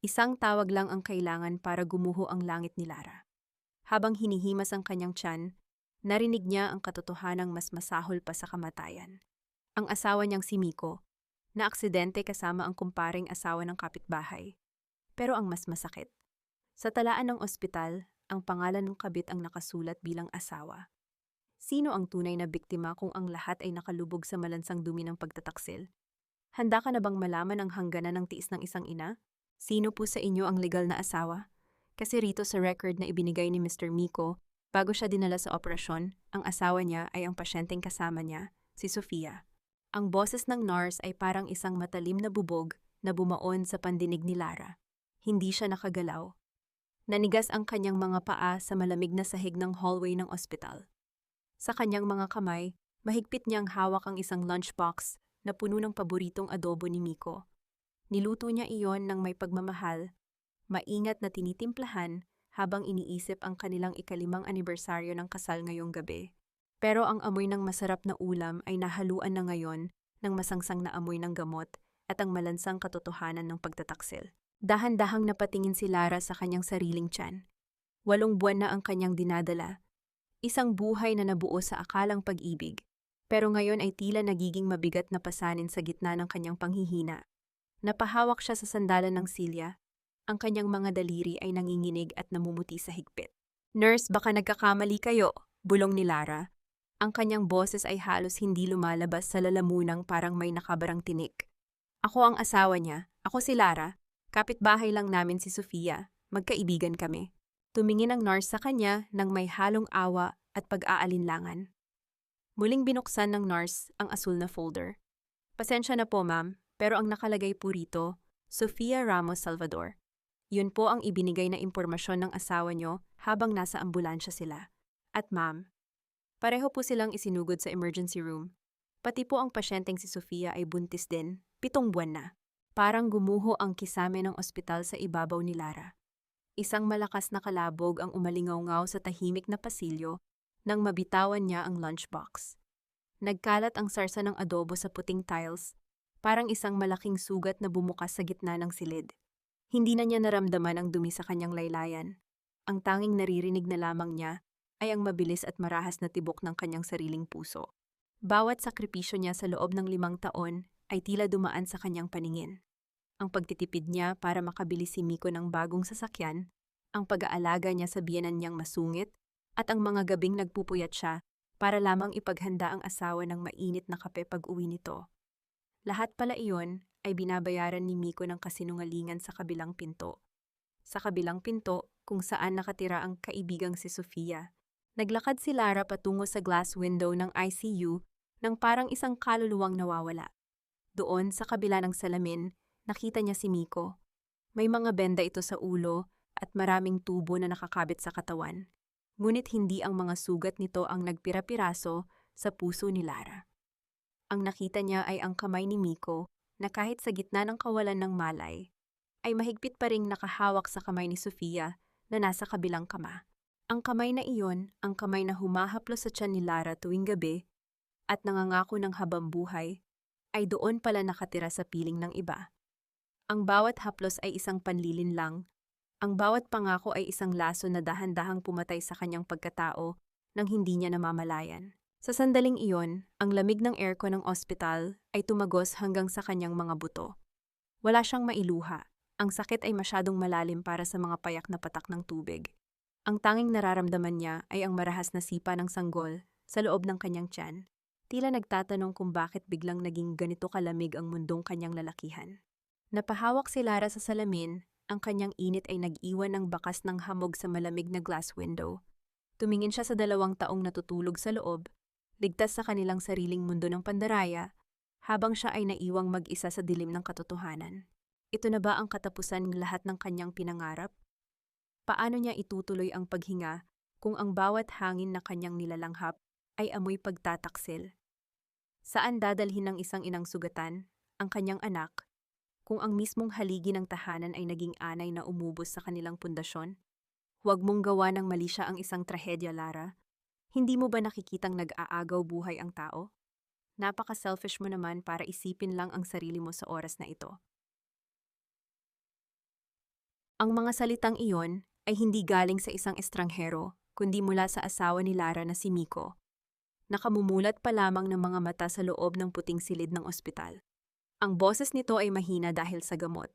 Isang tawag lang ang kailangan para gumuho ang langit ni Lara. Habang hinihimas ang kanyang tiyan, narinig niya ang katotohanang mas masahol pa sa kamatayan. Ang asawa niyang si Miko, na aksidente kasama ang kumparing asawa ng kapitbahay. Pero ang mas masakit, sa talaan ng ospital, ang pangalan ng kabit ang nakasulat bilang asawa. Sino ang tunay na biktima kung ang lahat ay nakalubog sa malansang dumi ng pagtataksil? Handa ka na bang malaman ang hangganan ng tiis ng isang ina? Sino po sa inyo ang legal na asawa? Kasi rito sa record na ibinigay ni Mr. Miko, bago siya dinala sa operasyon, ang asawa niya ay ang pasyenteng kasama niya, si Sofia. Ang boses ng nurse ay parang isang matalim na bubog na bumaon sa pandinig ni Lara. Hindi siya nakagalaw. Nanigas ang kanyang mga paa sa malamig na sahig ng hallway ng ospital. Sa kanyang mga kamay, mahigpit niyang hawak ang isang lunchbox na puno ng paboritong adobo ni Miko. Niluto niya iyon ng may pagmamahal, maingat na tinitimplahan habang iniisip ang kanilang ikalimang anibersaryo ng kasal ngayong gabi. Pero ang amoy ng masarap na ulam ay nahaluan na ngayon ng masangsang na amoy ng gamot at ang malansang katotohanan ng pagtataksil. Dahan-dahang napatingin si Lara sa kanyang sariling tiyan. 8 buwan na ang kanyang dinadala. Isang buhay na nabuo sa akalang pag-ibig. Pero ngayon ay tila nagiging mabigat na pasanin sa gitna ng kanyang panghihina. Napahawak siya sa sandalan ng silya. Ang kanyang mga daliri ay nanginginig at namumuti sa higpit. "Nurse, baka nagkakamali kayo," bulong ni Lara. Ang kanyang boses ay halos hindi lumalabas sa lalamunang parang may nakabarang tinik. "Ako ang asawa niya. Ako si Lara. Kapitbahay lang namin si Sofia. Magkaibigan kami." Tumingin ang nurse sa kanya nang may halong awa at pag-aalinlangan. Muling binuksan ng nurse ang asul na folder. "Pasensya na po, ma'am, pero ang nakalagay po rito, Sofia Ramos Salvador. Yun po ang ibinigay na impormasyon ng asawa nyo habang nasa ambulansya sila. At ma'am, pareho po silang isinugod sa emergency room. Pati po ang pasyenteng si Sofia ay buntis din, 7 buwan na." Parang gumuho ang kisame ng ospital sa ibabaw ni Lara. Isang malakas na kalabog ang umalingaw-ngaw sa tahimik na pasilyo nang mabitawan niya ang lunchbox. Nagkalat ang sarsa ng adobo sa puting tiles, parang isang malaking sugat na bumukas sa gitna ng silid. Hindi na niya naramdaman ang dumi sa kanyang laylayan. Ang tanging naririnig na lamang niya ay ang mabilis at marahas na tibok ng kanyang sariling puso. Bawat sakripisyo niya sa loob ng 5 taon ay tila dumaan sa kanyang paningin. Ang pagtitipid niya para makabili si Miko ng bagong sasakyan, ang pag-aalaga niya sa biyenan niyang masungit, at ang mga gabing nagpupuyat siya para lamang ipaghanda ang asawa ng mainit na kape pag-uwi nito. Lahat pala iyon ay binabayaran ni Miko ng kasinungalingan sa kabilang pinto. Sa kabilang pinto, kung saan nakatira ang kaibigang si Sofia. Naglakad si Lara patungo sa glass window ng ICU nang parang isang kaluluwang nawawala. Doon sa kabila ng salamin, nakita niya si Miko. May mga benda ito sa ulo at maraming tubo na nakakabit sa katawan. Ngunit hindi ang mga sugat nito ang nagpira-piraso sa puso ni Lara. Ang nakita niya ay ang kamay ni Miko na kahit sa gitna ng kawalan ng malay, ay mahigpit pa ring nakahawak sa kamay ni Sofia na nasa kabilang kama. Ang kamay na iyon, ang kamay na humahaplos sa tiyan ni Lara tuwing gabi at nangangako ng habambuhay, ay doon pala nakatira sa piling ng iba. Ang bawat haplos ay isang panlilinlang. Ang bawat pangako ay isang laso na dahan-dahang pumatay sa kanyang pagkatao nang hindi niya namamalayan. Sa sandaling iyon, ang lamig ng aircon ng ospital ay tumagos hanggang sa kanyang mga buto. Wala siyang mailuha. Ang sakit ay masyadong malalim para sa mga payak na patak ng tubig. Ang tanging nararamdaman niya ay ang marahas na sipa ng sanggol sa loob ng kanyang tiyan. Tila nagtatanong kung bakit biglang naging ganito kalamig ang mundong kanyang lalakihan. Napahawak si Lara sa salamin, ang kanyang init ay nag-iwan ng bakas ng hamog sa malamig na glass window. Tumingin siya sa 2 taong natutulog sa loob, ligtas sa kanilang sariling mundo ng pandaraya, habang siya ay naiwang mag-isa sa dilim ng katotohanan. Ito na ba ang katapusan ng lahat ng kanyang pinangarap? Paano niya itutuloy ang paghinga kung ang bawat hangin na kanyang nilalanghap ay amoy pagtataksil? Saan dadalhin ng isang inang sugatan, ang kanyang anak, kung ang mismong haligi ng tahanan ay naging anay na umubos sa kanilang pundasyon? Huwag mong gawa ng mali siya ang isang trahedya, Lara. Hindi mo ba nakikitang nag-aagaw buhay ang tao? Napaka-selfish mo naman para isipin lang ang sarili mo sa oras na ito. Ang mga salitang iyon ay hindi galing sa isang estranghero, kundi mula sa asawa ni Lara na si Miko. Nakamumulat pa lamang ng mga mata sa loob ng puting silid ng ospital. Ang boses nito ay mahina dahil sa gamot.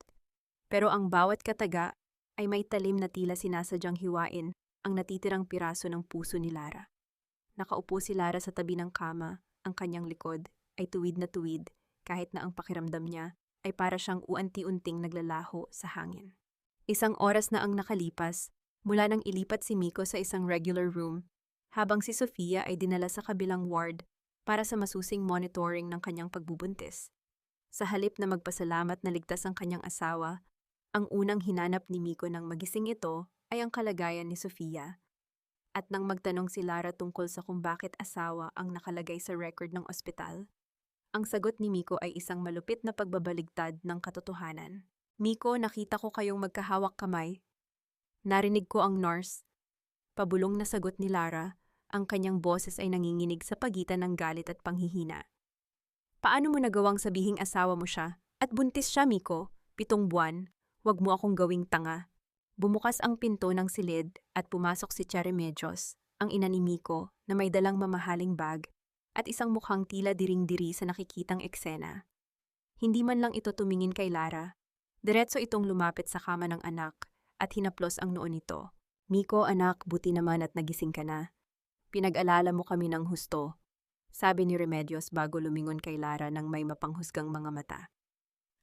Pero ang bawat kataga ay may talim na tila sinasadyang hiwain ang natitirang piraso ng puso ni Lara. Nakaupo si Lara sa tabi ng kama, ang kanyang likod ay tuwid na tuwid kahit na ang pakiramdam niya ay para siyang uanti-unting naglalaho sa hangin. Isang oras na ang nakalipas mula nang ilipat si Miko sa isang regular room, habang si Sofia ay dinala sa kabilang ward para sa masusing monitoring ng kanyang pagbubuntis. Sa halip na magpasalamat na ligtas ang kanyang asawa, ang unang hinanap ni Miko nang magising ito ay ang kalagayan ni Sofia. At nang magtanong si Lara tungkol sa kung bakit asawa ang nakalagay sa record ng ospital, ang sagot ni Miko ay isang malupit na pagbabaligtad ng katotohanan. Miko, nakita ko kayong magkahawak kamay. Narinig ko ang nurse. Pabulong na sagot ni Lara, ang kanyang boses ay nanginginig sa pagitan ng galit at panghihina. Paano mo nagawang sabihing asawa mo siya? At buntis siya, Miko. 7 buwan. Huwag mo akong gawing tanga. Bumukas ang pinto ng silid at pumasok si Che Remedios, ang ina ni Miko na may dalang mamahaling bag at isang mukhang tila diring-diri sa nakikitang eksena. Hindi man lang ito tumingin kay Lara. Diretso itong lumapit sa kama ng anak at hinaplos ang noo nito. Miko, anak, buti naman at nagising ka na. Pinag-alala mo kami ng husto, sabi ni Remedios bago lumingon kay Lara ng may mapanghusgang mga mata.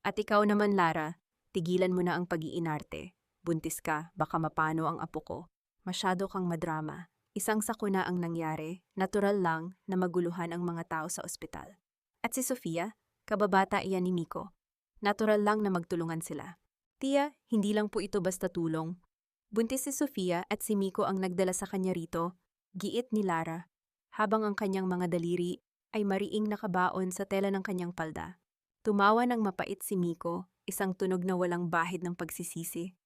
At ikaw naman, Lara, tigilan mo na ang pag-iinarte. Buntis ka, baka mapano ang apo ko. Masyado kang madrama. Isang sakuna ang nangyari, natural lang na maguluhan ang mga tao sa ospital. At si Sofia, kababata iyan ni Miko. Natural lang na magtulungan sila. Tia, hindi lang po ito basta tulong. Buntis si Sofia at si Miko ang nagdala sa kanya rito, giit ni Lara, habang ang kanyang mga daliri ay mariing nakabaon sa tela ng kanyang palda. Tumawa ng mapait si Miko, isang tunog na walang bahid ng pagsisisi.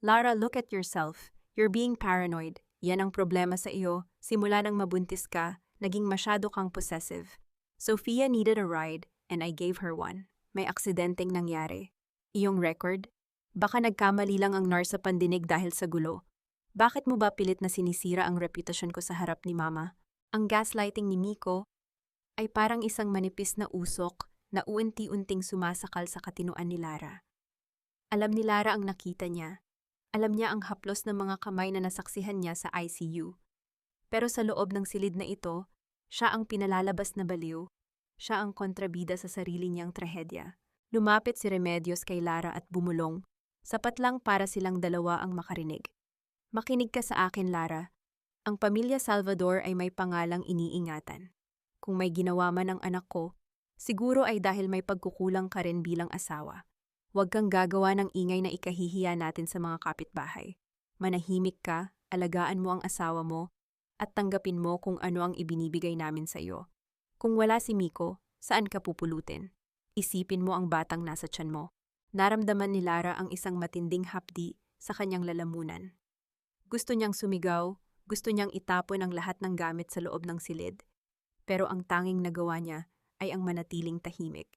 Lara, look at yourself. You're being paranoid. Yan ang problema sa iyo. Simula nang mabuntis ka, naging masyado kang possessive. Sofia needed a ride, and I gave her one. May aksidenteng nangyari. Iyong record? Baka nagkamali lang ang nurse sa pandinig dahil sa gulo. Bakit mo ba pilit na sinisira ang reputasyon ko sa harap ni Mama? Ang gaslighting ni Miko ay parang isang manipis na usok na unti-unting sumasakal sa katinuan ni Lara. Alam ni Lara ang nakita niya. Alam niya ang haplos ng mga kamay na nasaksihan niya sa ICU. Pero sa loob ng silid na ito, siya ang pinalalabas na baliw. Siya ang kontrabida sa sarili niyang trahedya. Lumapit si Remedios kay Lara at bumulong. Sapat lang para silang dalawa ang makarinig. Makinig ka sa akin, Lara. Ang pamilya Salvador ay may pangalang iniingatan. Kung may ginawa man ang anak ko, siguro ay dahil may pagkukulang ka rin bilang asawa. Huwag kang gagawa ng ingay na ikahihiya natin sa mga kapitbahay. Manahimik ka, alagaan mo ang asawa mo, at tanggapin mo kung ano ang ibinibigay namin sa iyo. Kung wala si Miko, saan ka pupulutin? Isipin mo ang batang nasa tiyan mo. Naramdaman ni Lara ang isang matinding hapdi sa kanyang lalamunan. Gusto niyang sumigaw, gusto niyang itapon ang lahat ng gamit sa loob ng silid. Pero ang tanging nagawa niya ay ang manatiling tahimik.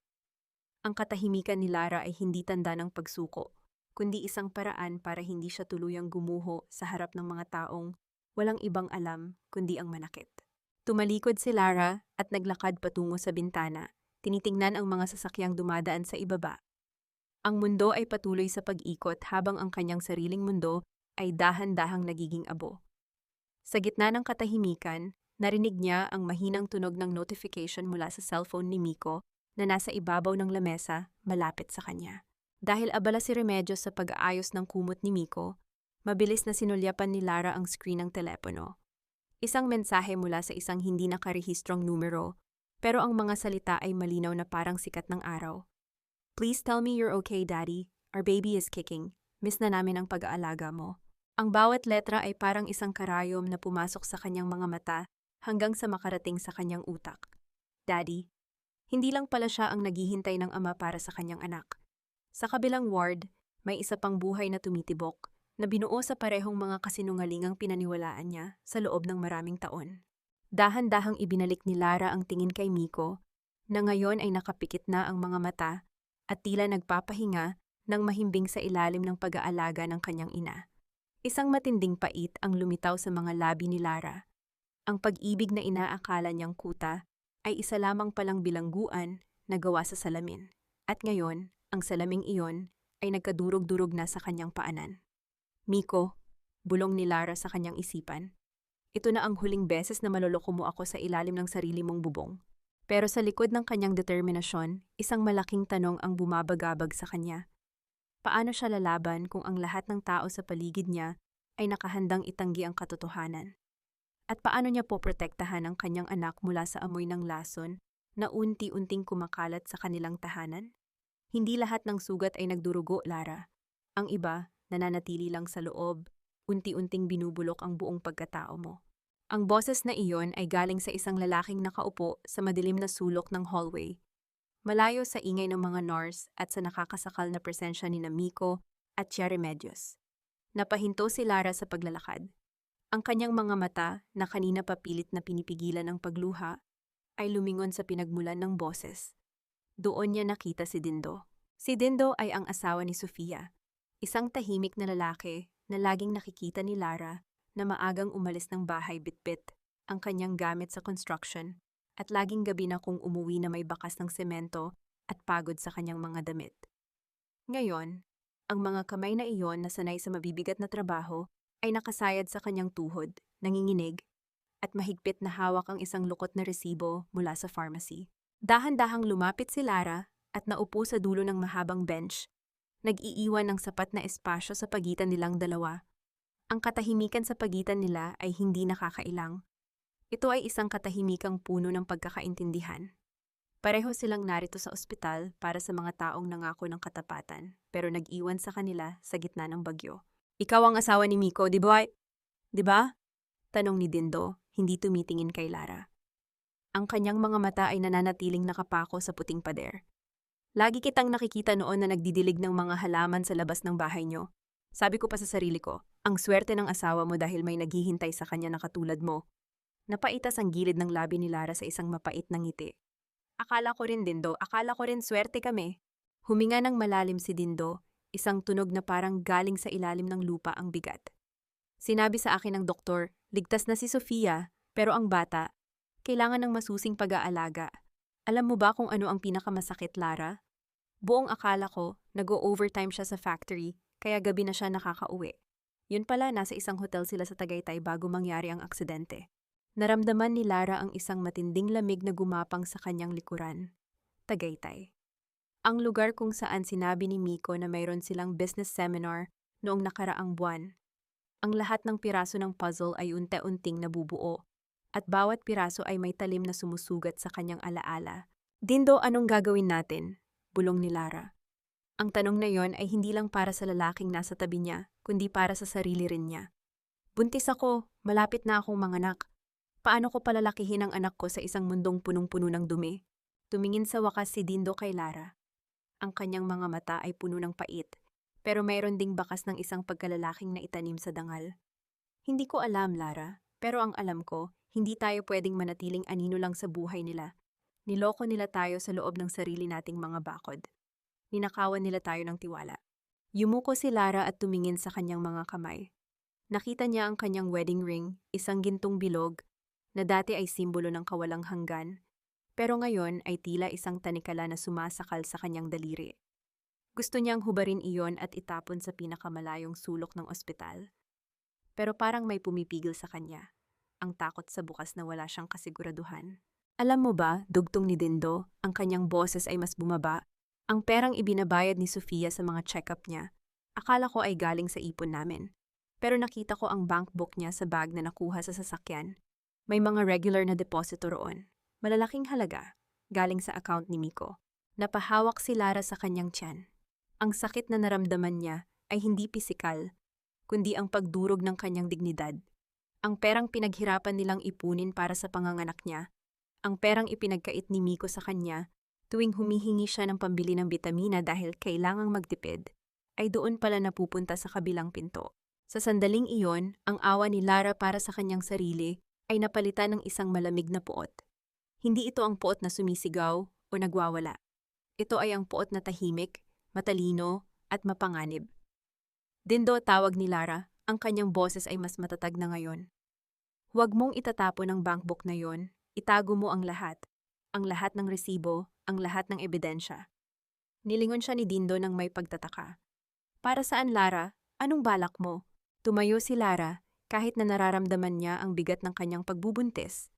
Ang katahimikan ni Lara ay hindi tanda ng pagsuko, kundi isang paraan para hindi siya tuluyang gumuho sa harap ng mga taong walang ibang alam kundi ang manakit. Tumalikod si Lara at naglakad patungo sa bintana, tinitingnan ang mga sasakyang dumadaan sa ibaba. Ang mundo ay patuloy sa pag-ikot habang ang kanyang sariling mundo ay dahan-dahang nagiging abo. Sa gitna ng katahimikan, narinig niya ang mahinang tunog ng notification mula sa cellphone ni Miko na nasa ibabaw ng lamesa malapit sa kanya. Dahil abala si Remedios sa pag-aayos ng kumot ni Miko, mabilis na sinulyapan ni Lara ang screen ng telepono. Isang mensahe mula sa isang hindi nakarehistrong numero, pero ang mga salita ay malinaw na parang sikat ng araw. Please tell me you're okay, Daddy. Our baby is kicking. Miss na namin ang pag-aalaga mo. Ang bawat letra ay parang isang karayom na pumasok sa kanyang mga mata hanggang sa makarating sa kanyang utak. Daddy. Hindi lang pala siya ang naghihintay ng ama para sa kanyang anak. Sa kabilang ward, may isa pang buhay na tumitibok na binuo sa parehong mga kasinungalingang pinaniwalaan niya sa loob ng maraming taon. Dahan-dahang ibinalik ni Lara ang tingin kay Miko na ngayon ay nakapikit na ang mga mata at tila nagpapahinga nang mahimbing sa ilalim ng pag-aalaga ng kanyang ina. Isang matinding pait ang lumitaw sa mga labi ni Lara. Ang pag-ibig na inaakala niyang kuta ay isa lamang palang bilangguan na gawa sa salamin. At ngayon, ang salaming iyon ay nagkadurog-durog na sa kanyang paanan. Miko, bulong ni Lara sa kanyang isipan. Ito na ang huling beses na maloloko mo ako sa ilalim ng sarili mong bubong. Pero sa likod ng kanyang determinasyon, isang malaking tanong ang bumabagabag sa kanya. Paano siya lalaban kung ang lahat ng tao sa paligid niya ay nakahandang itanggi ang katotohanan? At paano niya poprotektahan ang kanyang anak mula sa amoy ng lason na unti-unting kumakalat sa kanilang tahanan? Hindi lahat ng sugat ay nagdurugo, Lara. Ang iba, nananatili lang sa loob, unti-unting binubulok ang buong pagkatao mo. Ang boses na iyon ay galing sa isang lalaking nakaupo sa madilim na sulok ng hallway. Malayo sa ingay ng mga nurse at sa nakakasakal na presensya ni Miko at Tia Remedios. Napahinto si Lara sa paglalakad. Ang kanyang mga mata, na kanina papilit na pinipigilan ang pagluha, ay lumingon sa pinagmulan ng boses. Doon niya nakita si Dindo. Si Dindo ay ang asawa ni Sofia, isang tahimik na lalaki na laging nakikita ni Lara na maagang umalis ng bahay bitbit ang kanyang gamit sa construction at laging gabi na kung umuwi na may bakas ng semento at pagod sa kanyang mga damit. Ngayon, ang mga kamay na iyon na sanay sa mabibigat na trabaho ay nakasayad sa kanyang tuhod, nanginginig, at mahigpit na hawak ang isang lukot na resibo mula sa pharmacy. Dahan-dahang lumapit si Lara at naupo sa dulo ng mahabang bench, nag-iiwan ng sapat na espasyo sa pagitan nilang dalawa. Ang katahimikan sa pagitan nila ay hindi nakakailang. Ito ay isang katahimikang puno ng pagkakaintindihan. Pareho silang narito sa ospital para sa mga taong nangako ng katapatan, pero nag-iwan sa kanila sa gitna ng bagyo. Ikaw ang asawa ni Miko, di ba? Di ba? Tanong ni Dindo, hindi tumitingin kay Lara. Ang kanyang mga mata ay nananatiling nakapako sa puting pader. Lagi kitang nakikita noon na nagdidilig ng mga halaman sa labas ng bahay niyo. Sabi ko pa sa sarili ko, ang swerte ng asawa mo dahil may naghihintay sa kanya na katulad mo. Napaitas ang gilid ng labi ni Lara sa isang mapait na ngiti. Akala ko rin, Dindo, akala ko rin swerte kami. Huminga ng malalim si Dindo, isang tunog na parang galing sa ilalim ng lupa ang bigat. Sinabi sa akin ng doktor, ligtas na si Sofia, pero ang bata, kailangan ng masusing pag-aalaga. Alam mo ba kung ano ang pinakamasakit, Lara? Buong akala ko, nag-o-overtime siya sa factory, kaya gabi na siya nakakauwi. Yun pala, nasa isang hotel sila sa Tagaytay bago mangyari ang aksidente. Naramdaman ni Lara ang isang matinding lamig na gumapang sa kanyang likuran. Tagaytay. Ang lugar kung saan sinabi ni Miko na mayroon silang business seminar noong nakaraang buwan. Ang lahat ng piraso ng puzzle ay unti-unting nabubuo, at bawat piraso ay may talim na sumusugat sa kanyang alaala. Dindo, anong gagawin natin? Bulong ni Lara. Ang tanong na yon ay hindi lang para sa lalaking nasa tabi niya, kundi para sa sarili rin niya. Buntis ako, malapit na akong manganak. Paano ko palalakihin ang anak ko sa isang mundong punong-puno ng dumi? Tumingin sa wakas si Dindo kay Lara. Ang kanyang mga mata ay puno ng pait, pero mayroon ding bakas ng isang pagkalalaking na itanim sa dangal. Hindi ko alam, Lara, pero ang alam ko, hindi tayo pwedeng manatiling anino lang sa buhay nila. Niloko nila tayo sa loob ng sarili nating mga bakod. Ninakawan nila tayo ng tiwala. Yumuko si Lara at tumingin sa kanyang mga kamay. Nakita niya ang kanyang wedding ring, isang gintong bilog, na dati ay simbolo ng kawalang hanggan, pero ngayon ay tila isang tanikala na sumasakal sa kanyang daliri. Gusto niyang hubarin iyon at itapon sa pinakamalayong sulok ng ospital. Pero parang may pumipigil sa kanya, ang takot sa bukas na wala siyang kasiguraduhan. Alam mo ba, dugtong ni Dindo, ang kanyang boses ay mas bumaba, ang perang ibinabayad ni Sofia sa mga check-up niya. Akala ko ay galing sa ipon namin. Pero nakita ko ang bank book niya sa bag na nakuha sa sasakyan. May mga regular na deposito roon. Malalaking halaga, galing sa account ni Miko. Napahawak si Lara sa kanyang tiyan. Ang sakit na naramdaman niya ay hindi pisikal, kundi ang pagdurog ng kanyang dignidad. Ang perang pinaghirapan nilang ipunin para sa panganganak niya, ang perang ipinagkait ni Miko sa kanya tuwing humihingi siya ng pambili ng bitamina dahil kailangang magtipid, ay doon pala napupunta sa kabilang pinto. Sa sandaling iyon, ang awa ni Lara para sa kanyang sarili ay napalitan ng isang malamig na puot. Hindi ito ang puot na sumisigaw o nagwawala. Ito ay ang puot na tahimik, matalino, at mapanganib. Dindo, tawag ni Lara, ang kanyang boses ay mas matatag na ngayon. Huwag mong itatapon ang bankbook na yon, itago mo ang lahat ng resibo, ang lahat ng ebidensya. Nilingon siya ni Dindo nang may pagtataka. Para saan, Lara? Anong balak mo? Tumayo si Lara kahit na nararamdaman niya ang bigat ng kanyang pagbubuntis.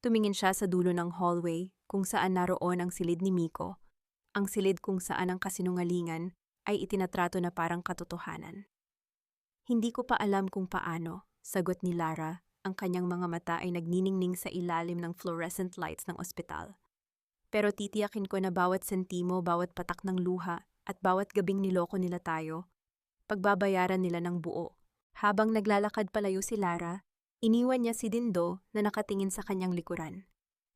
Tumingin siya sa dulo ng hallway kung saan naroon ang silid ni Miko, ang silid kung saan ang kasinungalingan ay itinatrato na parang katotohanan. Hindi ko pa alam kung paano, sagot ni Lara, ang kanyang mga mata ay nagniningning sa ilalim ng fluorescent lights ng ospital. Pero titiyakin ko na bawat sentimo, bawat patak ng luha, at bawat gabing niloko nila tayo, pagbabayaran nila ng buo. Habang naglalakad palayo si Lara, iniwan niya si Dindo na nakatingin sa kanyang likuran.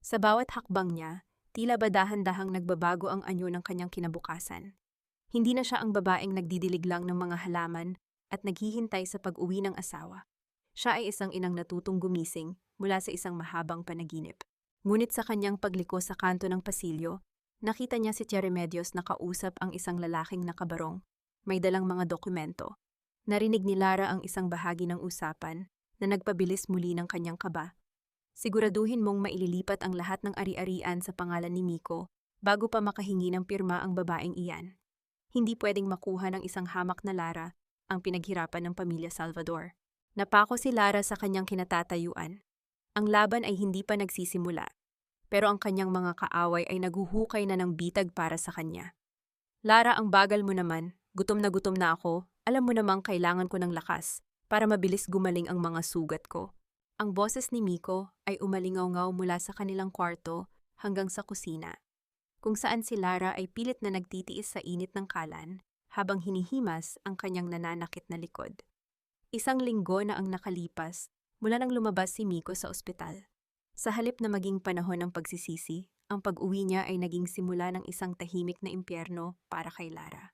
Sa bawat hakbang niya, tila ba dahan-dahang nagbabago ang anyo ng kanyang kinabukasan. Hindi na siya ang babaeng nagdidilig lang ng mga halaman at naghihintay sa pag-uwi ng asawa. Siya ay isang inang natutong gumising mula sa isang mahabang panaginip. Ngunit sa kanyang pagliko sa kanto ng pasilyo, nakita niya si Tia Remedios na kausap ang isang lalaking nakabarong, may dalang mga dokumento. Narinig ni Lara ang isang bahagi ng usapan na nagpabilis muli ng kanyang kaba. Siguraduhin mong maililipat ang lahat ng ari-arian sa pangalan ni Miko bago pa makahingi ng pirma ang babaeng iyan. Hindi pwedeng makuha ng isang hamak na Lara ang pinaghirapan ng pamilya Salvador. Napako si Lara sa kanyang kinatatayuan. Ang laban ay hindi pa nagsisimula, pero ang kanyang mga kaaway ay naguhukay na ng bitag para sa kanya. Lara, ang bagal mo naman, gutom na ako, alam mo namang kailangan ko ng lakas para mabilis gumaling ang mga sugat ko. Ang boses ni Miko ay umalingaw-ngaw mula sa kanilang kwarto hanggang sa kusina, kung saan si Lara ay pilit na nagtitiis sa init ng kalan habang hinihimas ang kanyang nananakit na likod. Isang linggo na ang nakalipas mula nang lumabas si Miko sa ospital. Sa halip na maging panahon ng pagsisisi, ang pag-uwi niya ay naging simula ng isang tahimik na impyerno para kay Lara.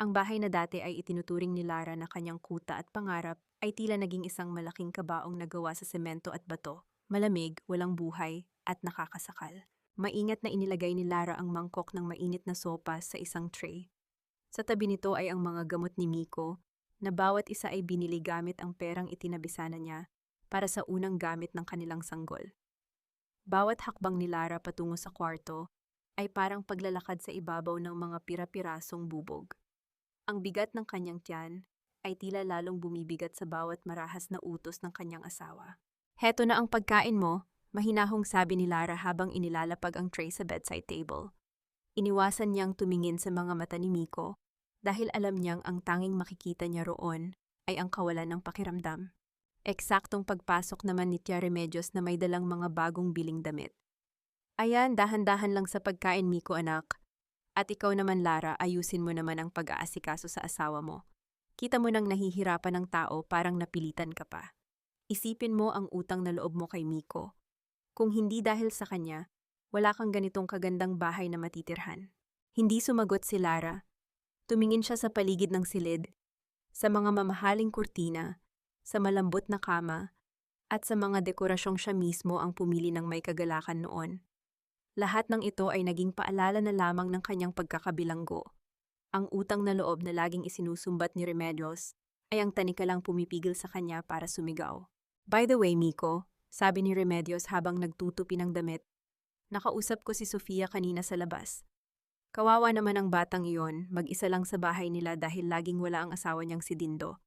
Ang bahay na dati ay itinuturing ni Lara na kanyang kuta at pangarap ay tila naging isang malaking kabaong na gawa sa semento at bato, malamig, walang buhay, at nakakasakal. Maingat na inilagay ni Lara ang mangkok ng mainit na sopas sa isang tray. Sa tabi nito ay ang mga gamot ni Miko, na bawat isa ay binili gamit ang perang itinabisana niya para sa unang gamit ng kanilang sanggol. Bawat hakbang ni Lara patungo sa kwarto ay parang paglalakad sa ibabaw ng mga pira-pirasong bubog. Ang bigat ng kanyang tiyan ay tila lalong bumibigat sa bawat marahas na utos ng kanyang asawa. Heto na ang pagkain mo, mahinahong sabi ni Lara habang inilalapag ang tray sa bedside table. Iniwasan niyang tumingin sa mga mata ni Miko dahil alam niyang ang tanging makikita niya roon ay ang kawalan ng pakiramdam. Eksaktong pagpasok naman ni Tia Remedios na may dalang mga bagong biling damit. Ayan, dahan-dahan lang sa pagkain, Miko anak. At ikaw naman, Lara, ayusin mo naman ang pag-aasikaso sa asawa mo. Kita mo nang nahihirapan ng tao, parang napilitan ka pa. Isipin mo ang utang na loob mo kay Miko. Kung hindi dahil sa kanya, wala kang ganitong kagandang bahay na matitirhan. Hindi sumagot si Lara. Tumingin siya sa paligid ng silid, sa mga mamahaling kurtina, sa malambot na kama, at sa mga dekorasyong siya mismo ang pumili ng may kagalakan noon. Lahat ng ito ay naging paalala na lamang ng kanyang pagkakabilanggo. Ang utang na loob na laging isinusumbat ni Remedios ay ang tanikalang pumipigil sa kanya para sumigaw. By the way, Miko, sabi ni Remedios habang nagtutupi ng damit, nakausap ko si Sofia kanina sa labas. Kawawa naman ang batang iyon, mag-isa lang sa bahay nila dahil laging wala ang asawa niyang si Dindo.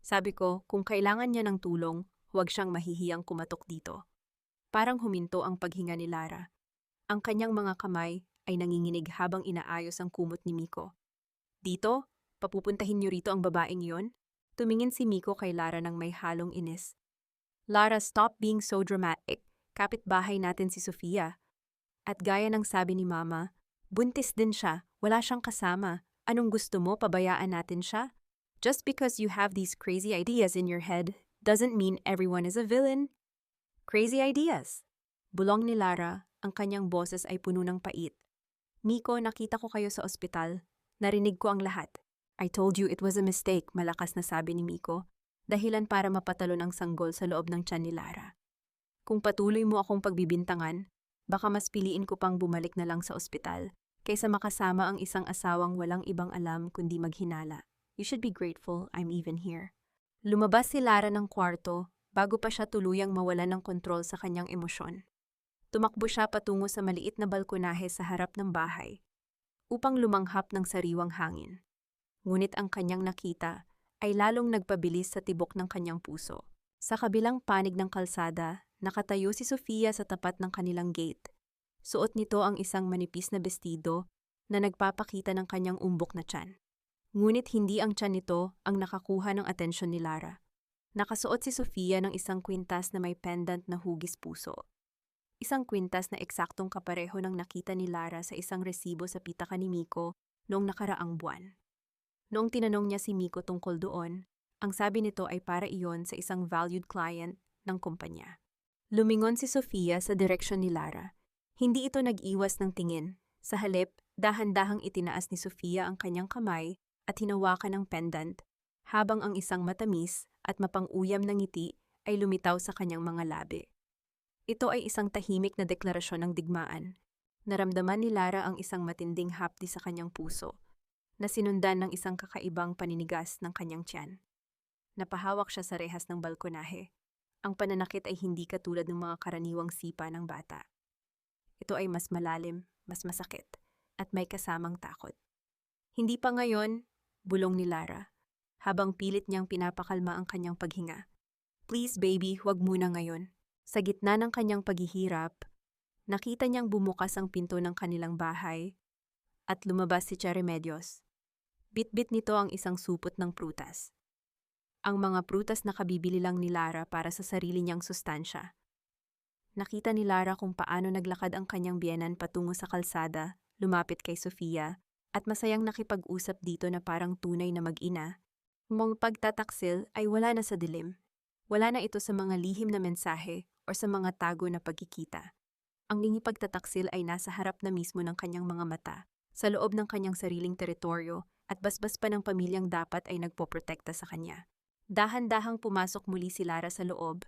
Sabi ko, kung kailangan niya ng tulong, huwag siyang mahihiyang kumatok dito. Parang huminto ang paghinga ni Lara. Ang kanyang mga kamay ay nanginginig habang inaayos ang kumot ni Miko. Dito? Papupuntahin niyo rito ang babaeng iyon? Tumingin si Miko kay Lara ng may halong inis. Lara, stop being so dramatic. Kapitbahay natin si Sofia. At gaya ng sabi ni Mama, buntis din siya, wala siyang kasama. Anong gusto mo, pabayaan natin siya? Just because you have these crazy ideas in your head doesn't mean everyone is a villain. Crazy ideas. Bulong ni Lara, ang kanyang boses ay puno ng pait. Miko, nakita ko kayo sa ospital. Narinig ko ang lahat. I told you it was a mistake, malakas na sabi ni Miko, dahilan para mapatalo ng sanggol sa loob ng tiyan ni Lara. Kung patuloy mo akong pagbibintangan, baka mas piliin ko pang bumalik na lang sa ospital kaysa makasama ang isang asawang walang ibang alam kundi maghinala. You should be grateful I'm even here. Lumabas si Lara ng kwarto bago pa siya tuluyang mawalan ng kontrol sa kanyang emosyon. Tumakbo siya patungo sa maliit na balkonahe sa harap ng bahay upang lumanghap ng sariwang hangin. Ngunit ang kanyang nakita ay lalong nagpabilis sa tibok ng kanyang puso. Sa kabilang panig ng kalsada, nakatayo si Sofia sa tapat ng kanilang gate. Suot nito ang isang manipis na bestido na nagpapakita ng kanyang umbok na tiyan. Ngunit hindi ang tiyan nito ang nakakuha ng atensyon ni Lara. Nakasuot si Sofia ng isang kwintas na may pendant na hugis puso. Isang kwintas na eksaktong kapareho ng nakita ni Lara sa isang resibo sa pitaka ni Miko noong nakaraang buwan. Noong tinanong niya si Miko tungkol doon, ang sabi nito ay para iyon sa isang valued client ng kumpanya. Lumingon si Sofia sa direksyon ni Lara. Hindi ito nag-iwas ng tingin. Sa halip, dahan-dahang itinaas ni Sofia ang kanyang kamay at hinawakan ng pendant, habang ang isang matamis at mapang-uyam na ngiti ay lumitaw sa kanyang mga labi. Ito ay isang tahimik na deklarasyon ng digmaan. Naramdaman ni Lara ang isang matinding hapdi sa kanyang puso, na sinundan ng isang kakaibang paninigas ng kanyang tiyan. Napahawak siya sa rehas ng balkonahe. Ang pananakit ay hindi katulad ng mga karaniwang sipa ng bata. Ito ay mas malalim, mas masakit, at may kasamang takot. Hindi pa ngayon, bulong ni Lara, habang pilit niyang pinapakalma ang kanyang paghinga. Please baby, huwag muna ngayon. Sa gitna ng kanyang paghihirap, nakita niyang bumukas ang pinto ng kanilang bahay at lumabas si Cheremedios. Bit-bit nito ang isang supot ng prutas. Ang mga prutas na kabibili lang ni Lara para sa sarili niyang sustansya. Nakita ni Lara kung paano naglakad ang kanyang biyenan patungo sa kalsada, lumapit kay Sofia, at masayang nakipag-usap dito na parang tunay na mag-ina. Ang pagtataksil ay wala na sa dilim. Wala na ito sa mga lihim na mensahe o sa mga tago na pagkikita. Ang pagtataksil ay nasa harap na mismo ng kanyang mga mata, sa loob ng kanyang sariling teritoryo, at basbas pa ng pamilyang dapat ay nagpoprotekta sa kanya. Dahan-dahang pumasok muli si Lara sa loob.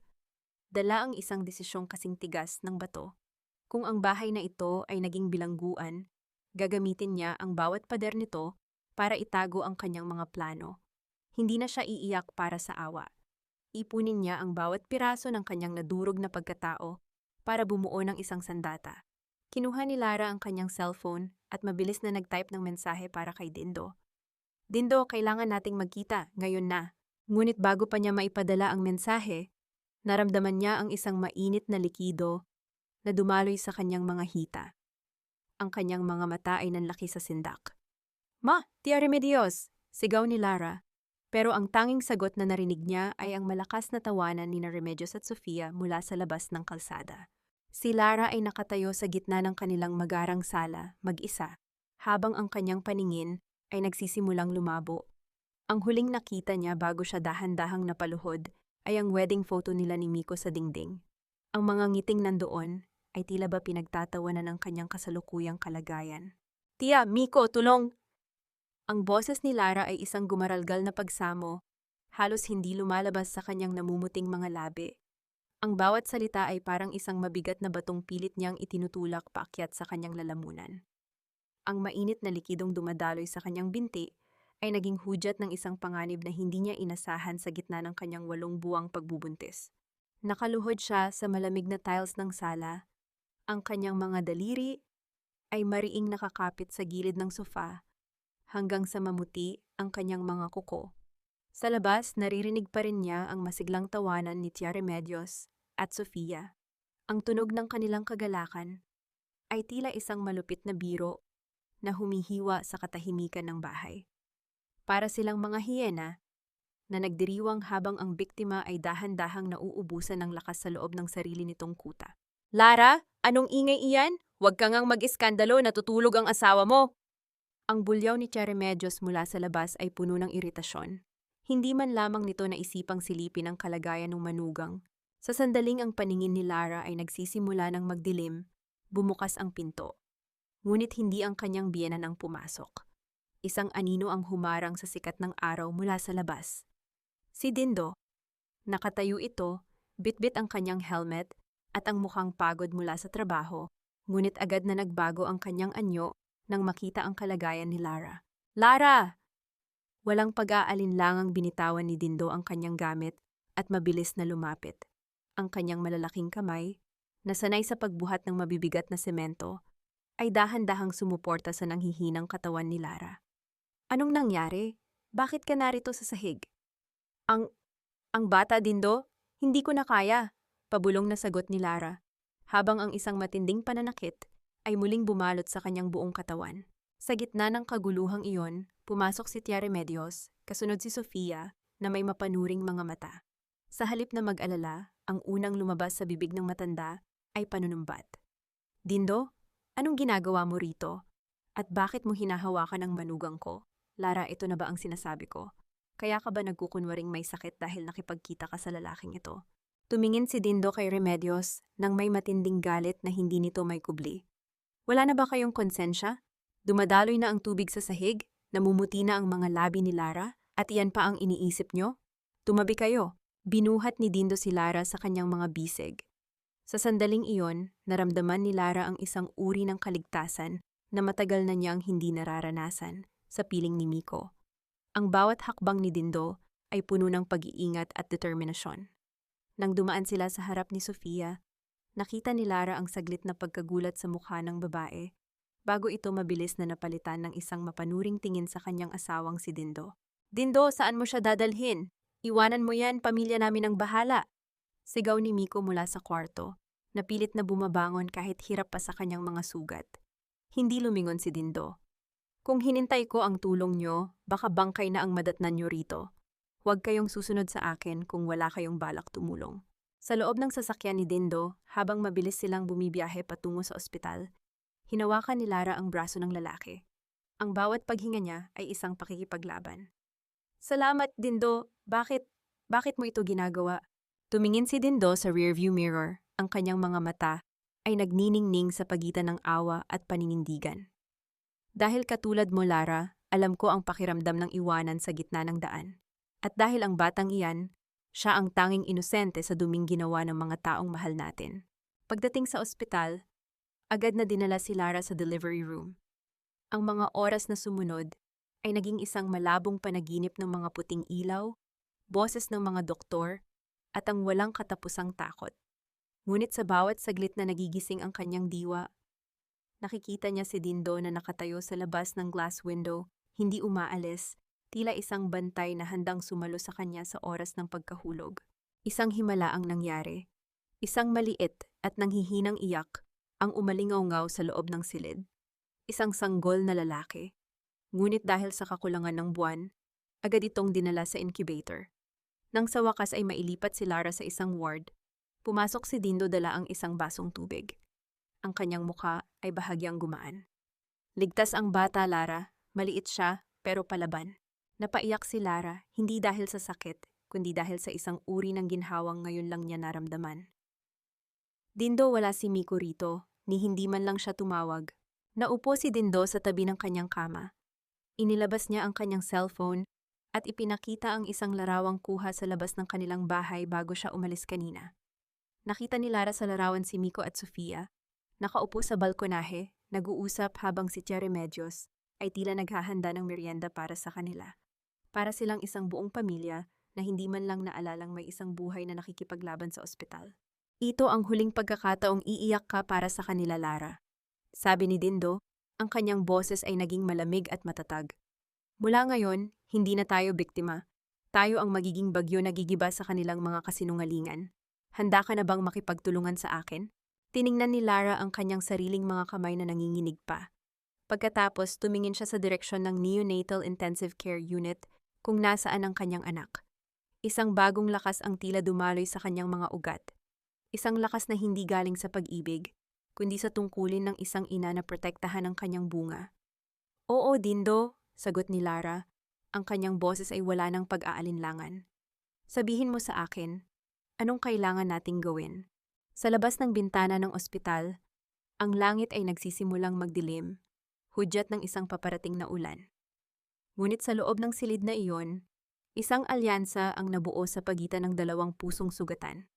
Dala ang isang desisyong kasing tigas ng bato. Kung ang bahay na ito ay naging bilangguan, gagamitin niya ang bawat pader nito para itago ang kanyang mga plano. Hindi na siya iiyak para sa awa. Ipunin niya ang bawat piraso ng kanyang nadurog na pagkatao para bumuo ng isang sandata. Kinuha ni Lara ang kanyang cellphone at mabilis na nag-type ng mensahe para kay Dindo. Dindo, kailangan nating magkita, ngayon na. Ngunit bago pa niya maipadala ang mensahe, naramdaman niya ang isang mainit na likido na dumaloy sa kanyang mga hita. Ang kanyang mga mata ay nanlaki sa sindak. Ma, Tia Remedios! Sigaw ni Lara. Pero ang tanging sagot na narinig niya ay ang malakas na tawanan ni Remedios at Sofia mula sa labas ng kalsada. Si Lara ay nakatayo sa gitna ng kanilang magarang sala, mag-isa, habang ang kanyang paningin ay nagsisimulang lumabo. Ang huling nakita niya bago siya dahan-dahang napaluhod ay ang wedding photo nila ni Miko sa dingding. Ang mga ngiting nandoon ay tila ba pinagtatawanan ng kanyang kasalukuyang kalagayan. Tia, Miko, tulong! Ang boses ni Lara ay isang gumaralgal na pagsamo, halos hindi lumalabas sa kanyang namumuting mga labi. Ang bawat salita ay parang isang mabigat na batong pilit niyang itinutulak paakyat sa kanyang lalamunan. Ang mainit na likidong dumadaloy sa kanyang binti ay naging hudyat ng isang panganib na hindi niya inasahan sa gitna ng kanyang 8 buwang pagbubuntis. Nakaluhod siya sa malamig na tiles ng sala. Ang kanyang mga daliri ay mariing nakakapit sa gilid ng sofa, hanggang sa mamuti ang kanyang mga kuko. Sa labas, naririnig pa rin niya ang masiglang tawanan ni Tia Remedios at Sofia. Ang tunog ng kanilang kagalakan ay tila isang malupit na biro na humihiwa sa katahimikan ng bahay. Para silang mga hiyena na nagdiriwang habang ang biktima ay dahan-dahang nauubusan ng lakas sa loob ng sarili nitong kuta. Lara, anong ingay iyan? Huwag kang ngang mag-iskandalo, natutulog ang asawa mo! Ang bulyaw ni Cheremedios mula sa labas ay puno ng iritasyon. Hindi man lamang nito naisipang silipin ang kalagayan ng manugang. Sa sandaling ang paningin ni Lara ay nagsisimula ng magdilim, bumukas ang pinto. Ngunit hindi ang kanyang biyenan ang pumasok. Isang anino ang humarang sa sikat ng araw mula sa labas. Si Dindo. Nakatayo ito, bitbit ang kanyang helmet at ang mukhang pagod mula sa trabaho, ngunit agad na nagbago ang kanyang anyo nang makita ang kalagayan ni Lara. Lara! Walang pag-aalinlangang binitawan ni Dindo ang kanyang gamit at mabilis na lumapit. Ang kanyang malalaking kamay, na sanay sa pagbuhat ng mabibigat na semento, ay dahan-dahang sumuporta sa nanghihinang katawan ni Lara. Anong nangyari? Bakit ka narito sa sahig? Ang bata, Dindo? Hindi ko na kaya, pabulong na sagot ni Lara, habang ang isang matinding pananakit ay muling bumalot sa kanyang buong katawan. Sa gitna ng kaguluhang iyon, pumasok si Tia Remedios, kasunod si Sofia, na may mapanuring mga mata. Sa halip na mag-alala, ang unang lumabas sa bibig ng matanda ay panunumbat. Dindo, anong ginagawa mo rito? At bakit mo hinahawakan ang manugang ko? Lara, ito na ba ang sinasabi ko? Kaya ka ba nagkukunwaring may sakit dahil nakipagkita ka sa lalaking ito? Tumingin si Dindo kay Remedios nang may matinding galit na hindi nito may kubli. Wala na ba kayong konsensya? Dumadaloy na ang tubig sa sahig, namumuti na ang mga labi ni Lara, at iyan pa ang iniisip nyo? Tumabi kayo. Binuhat ni Dindo si Lara sa kanyang mga bisig. Sa sandaling iyon, naramdaman ni Lara ang isang uri ng kaligtasan na matagal na niyang hindi nararanasan sa piling ni Miko. Ang bawat hakbang ni Dindo ay puno ng pag-iingat at determinasyon. Nang dumaan sila sa harap ni Sofia, nakita ni Lara ang saglit na pagkagulat sa mukha ng babae bago ito mabilis na napalitan ng isang mapanuring tingin sa kanyang asawang si Dindo. Dindo, saan mo siya dadalhin? Iwanan mo yan, pamilya namin ang bahala. Sigaw ni Miko mula sa kwarto, napilit na bumabangon kahit hirap pa sa kanyang mga sugat. Hindi lumingon si Dindo. Kung hinintay ko ang tulong nyo, baka bangkay na ang madatnan nyo rito. Huwag kayong susunod sa akin kung wala kayong balak tumulong. Sa loob ng sasakyan ni Dindo, habang mabilis silang bumibiyahe patungo sa ospital, hinawakan ni Lara ang braso ng lalaki. Ang bawat paghinga niya ay isang pakikipaglaban. Salamat, Dindo. Bakit mo ito ginagawa? Tumingin si Dindo sa rearview mirror. Ang kanyang mga mata ay nagniningning sa pagitan ng awa at paninindigan. Dahil katulad mo, Lara, alam ko ang pakiramdam ng iwanan sa gitna ng daan. At dahil ang batang iyan, siya ang tanging inosente sa duming ginawa ng mga taong mahal natin. Pagdating sa ospital, agad na dinala si Lara sa delivery room. Ang mga oras na sumunod ay naging isang malabong panaginip ng mga puting ilaw, boses ng mga doktor, at ang walang katapusang takot. Ngunit sa bawat saglit na nagigising ang kanyang diwa, nakikita niya si Dindo na nakatayo sa labas ng glass window, hindi umaalis, tila isang bantay na handang sumalo sa kanya sa oras ng pagkahulog. Isang himala ang nangyari. Isang maliit at nanghihinang iyak ang umalingaw-ngaw sa loob ng silid. Isang sanggol na lalaki. Ngunit dahil sa kakulangan ng buwan, agad itong dinala sa incubator. Nang sa wakas ay mailipat si Lara sa isang ward, pumasok si Dindo dala ang isang basong tubig. Ang kanyang muka ay bahagyang gumaan. Ligtas ang bata, Lara. Maliit siya, pero palaban. Napaiyak si Lara, hindi dahil sa sakit, kundi dahil sa isang uri ng ginhawang ngayon lang niya naramdaman. Dindo, wala si Miko rito, ni hindi man lang siya tumawag. Naupo si Dindo sa tabi ng kanyang kama. Inilabas niya ang kanyang cellphone at ipinakita ang isang larawang kuha sa labas ng kanilang bahay bago siya umalis kanina. Nakita ni Lara sa larawan si Miko at Sofia, nakaupo sa balkonahe, nag-uusap habang si Tia Remedios ay tila naghahanda ng merienda para sa kanila. Para silang isang buong pamilya na hindi man lang naalalang may isang buhay na nakikipaglaban sa ospital. Ito ang huling pagkakataong iiyak ka para sa kanila, Lara. Sabi ni Dindo, ang kanyang boses ay naging malamig at matatag. Mula ngayon, hindi na tayo biktima. Tayo ang magiging bagyo na gigiba sa kanilang mga kasinungalingan. Handa ka na bang makipagtulungan sa akin? Tiningnan ni Lara ang kanyang sariling mga kamay na nanginginig pa. Pagkatapos, tumingin siya sa direksyon ng Neonatal Intensive Care Unit kung nasaan ang kanyang anak. Isang bagong lakas ang tila dumaloy sa kanyang mga ugat. Isang lakas na hindi galing sa pag-ibig, kundi sa tungkulin ng isang ina na protektahan ang kanyang bunga. Oo, Dindo, sagot ni Lara. Ang kanyang boses ay wala ng pag-aalinlangan. Sabihin mo sa akin, anong kailangan nating gawin? Sa labas ng bintana ng ospital, ang langit ay nagsisimulang magdilim, hudyat ng isang paparating na ulan. Ngunit sa loob ng silid na iyon, isang alyansa ang nabuo sa pagitan ng dalawang pusong sugatan.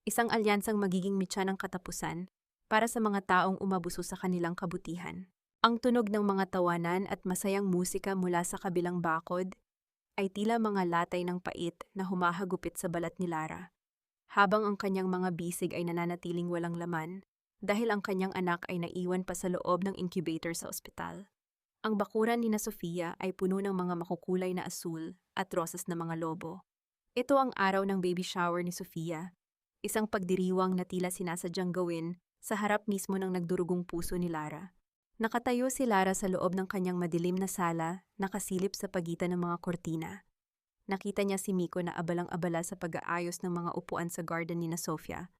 Isang alyansang magiging mitya ng katapusan para sa mga taong umabuso sa kanilang kabutihan. Ang tunog ng mga tawanan at masayang musika mula sa kabilang bakod ay tila mga latay ng pait na humahagupit sa balat ni Lara. Habang ang kanyang mga bisig ay nananatiling walang laman dahil ang kanyang anak ay naiwan pa sa loob ng incubator sa ospital. Ang bakuran ni na Sofia ay puno ng mga makukulay na asul at rosas na mga lobo. Ito ang araw ng baby shower ni Sofia, isang pagdiriwang na tila sinasadyang gawin sa harap mismo ng nagdurugong puso ni Lara. Nakatayo si Lara sa loob ng kanyang madilim na sala, nakasilip sa pagitan ng mga kortina. Nakita niya si Miko na abalang-abala sa pag-aayos ng mga upuan sa garden ni na Sofia.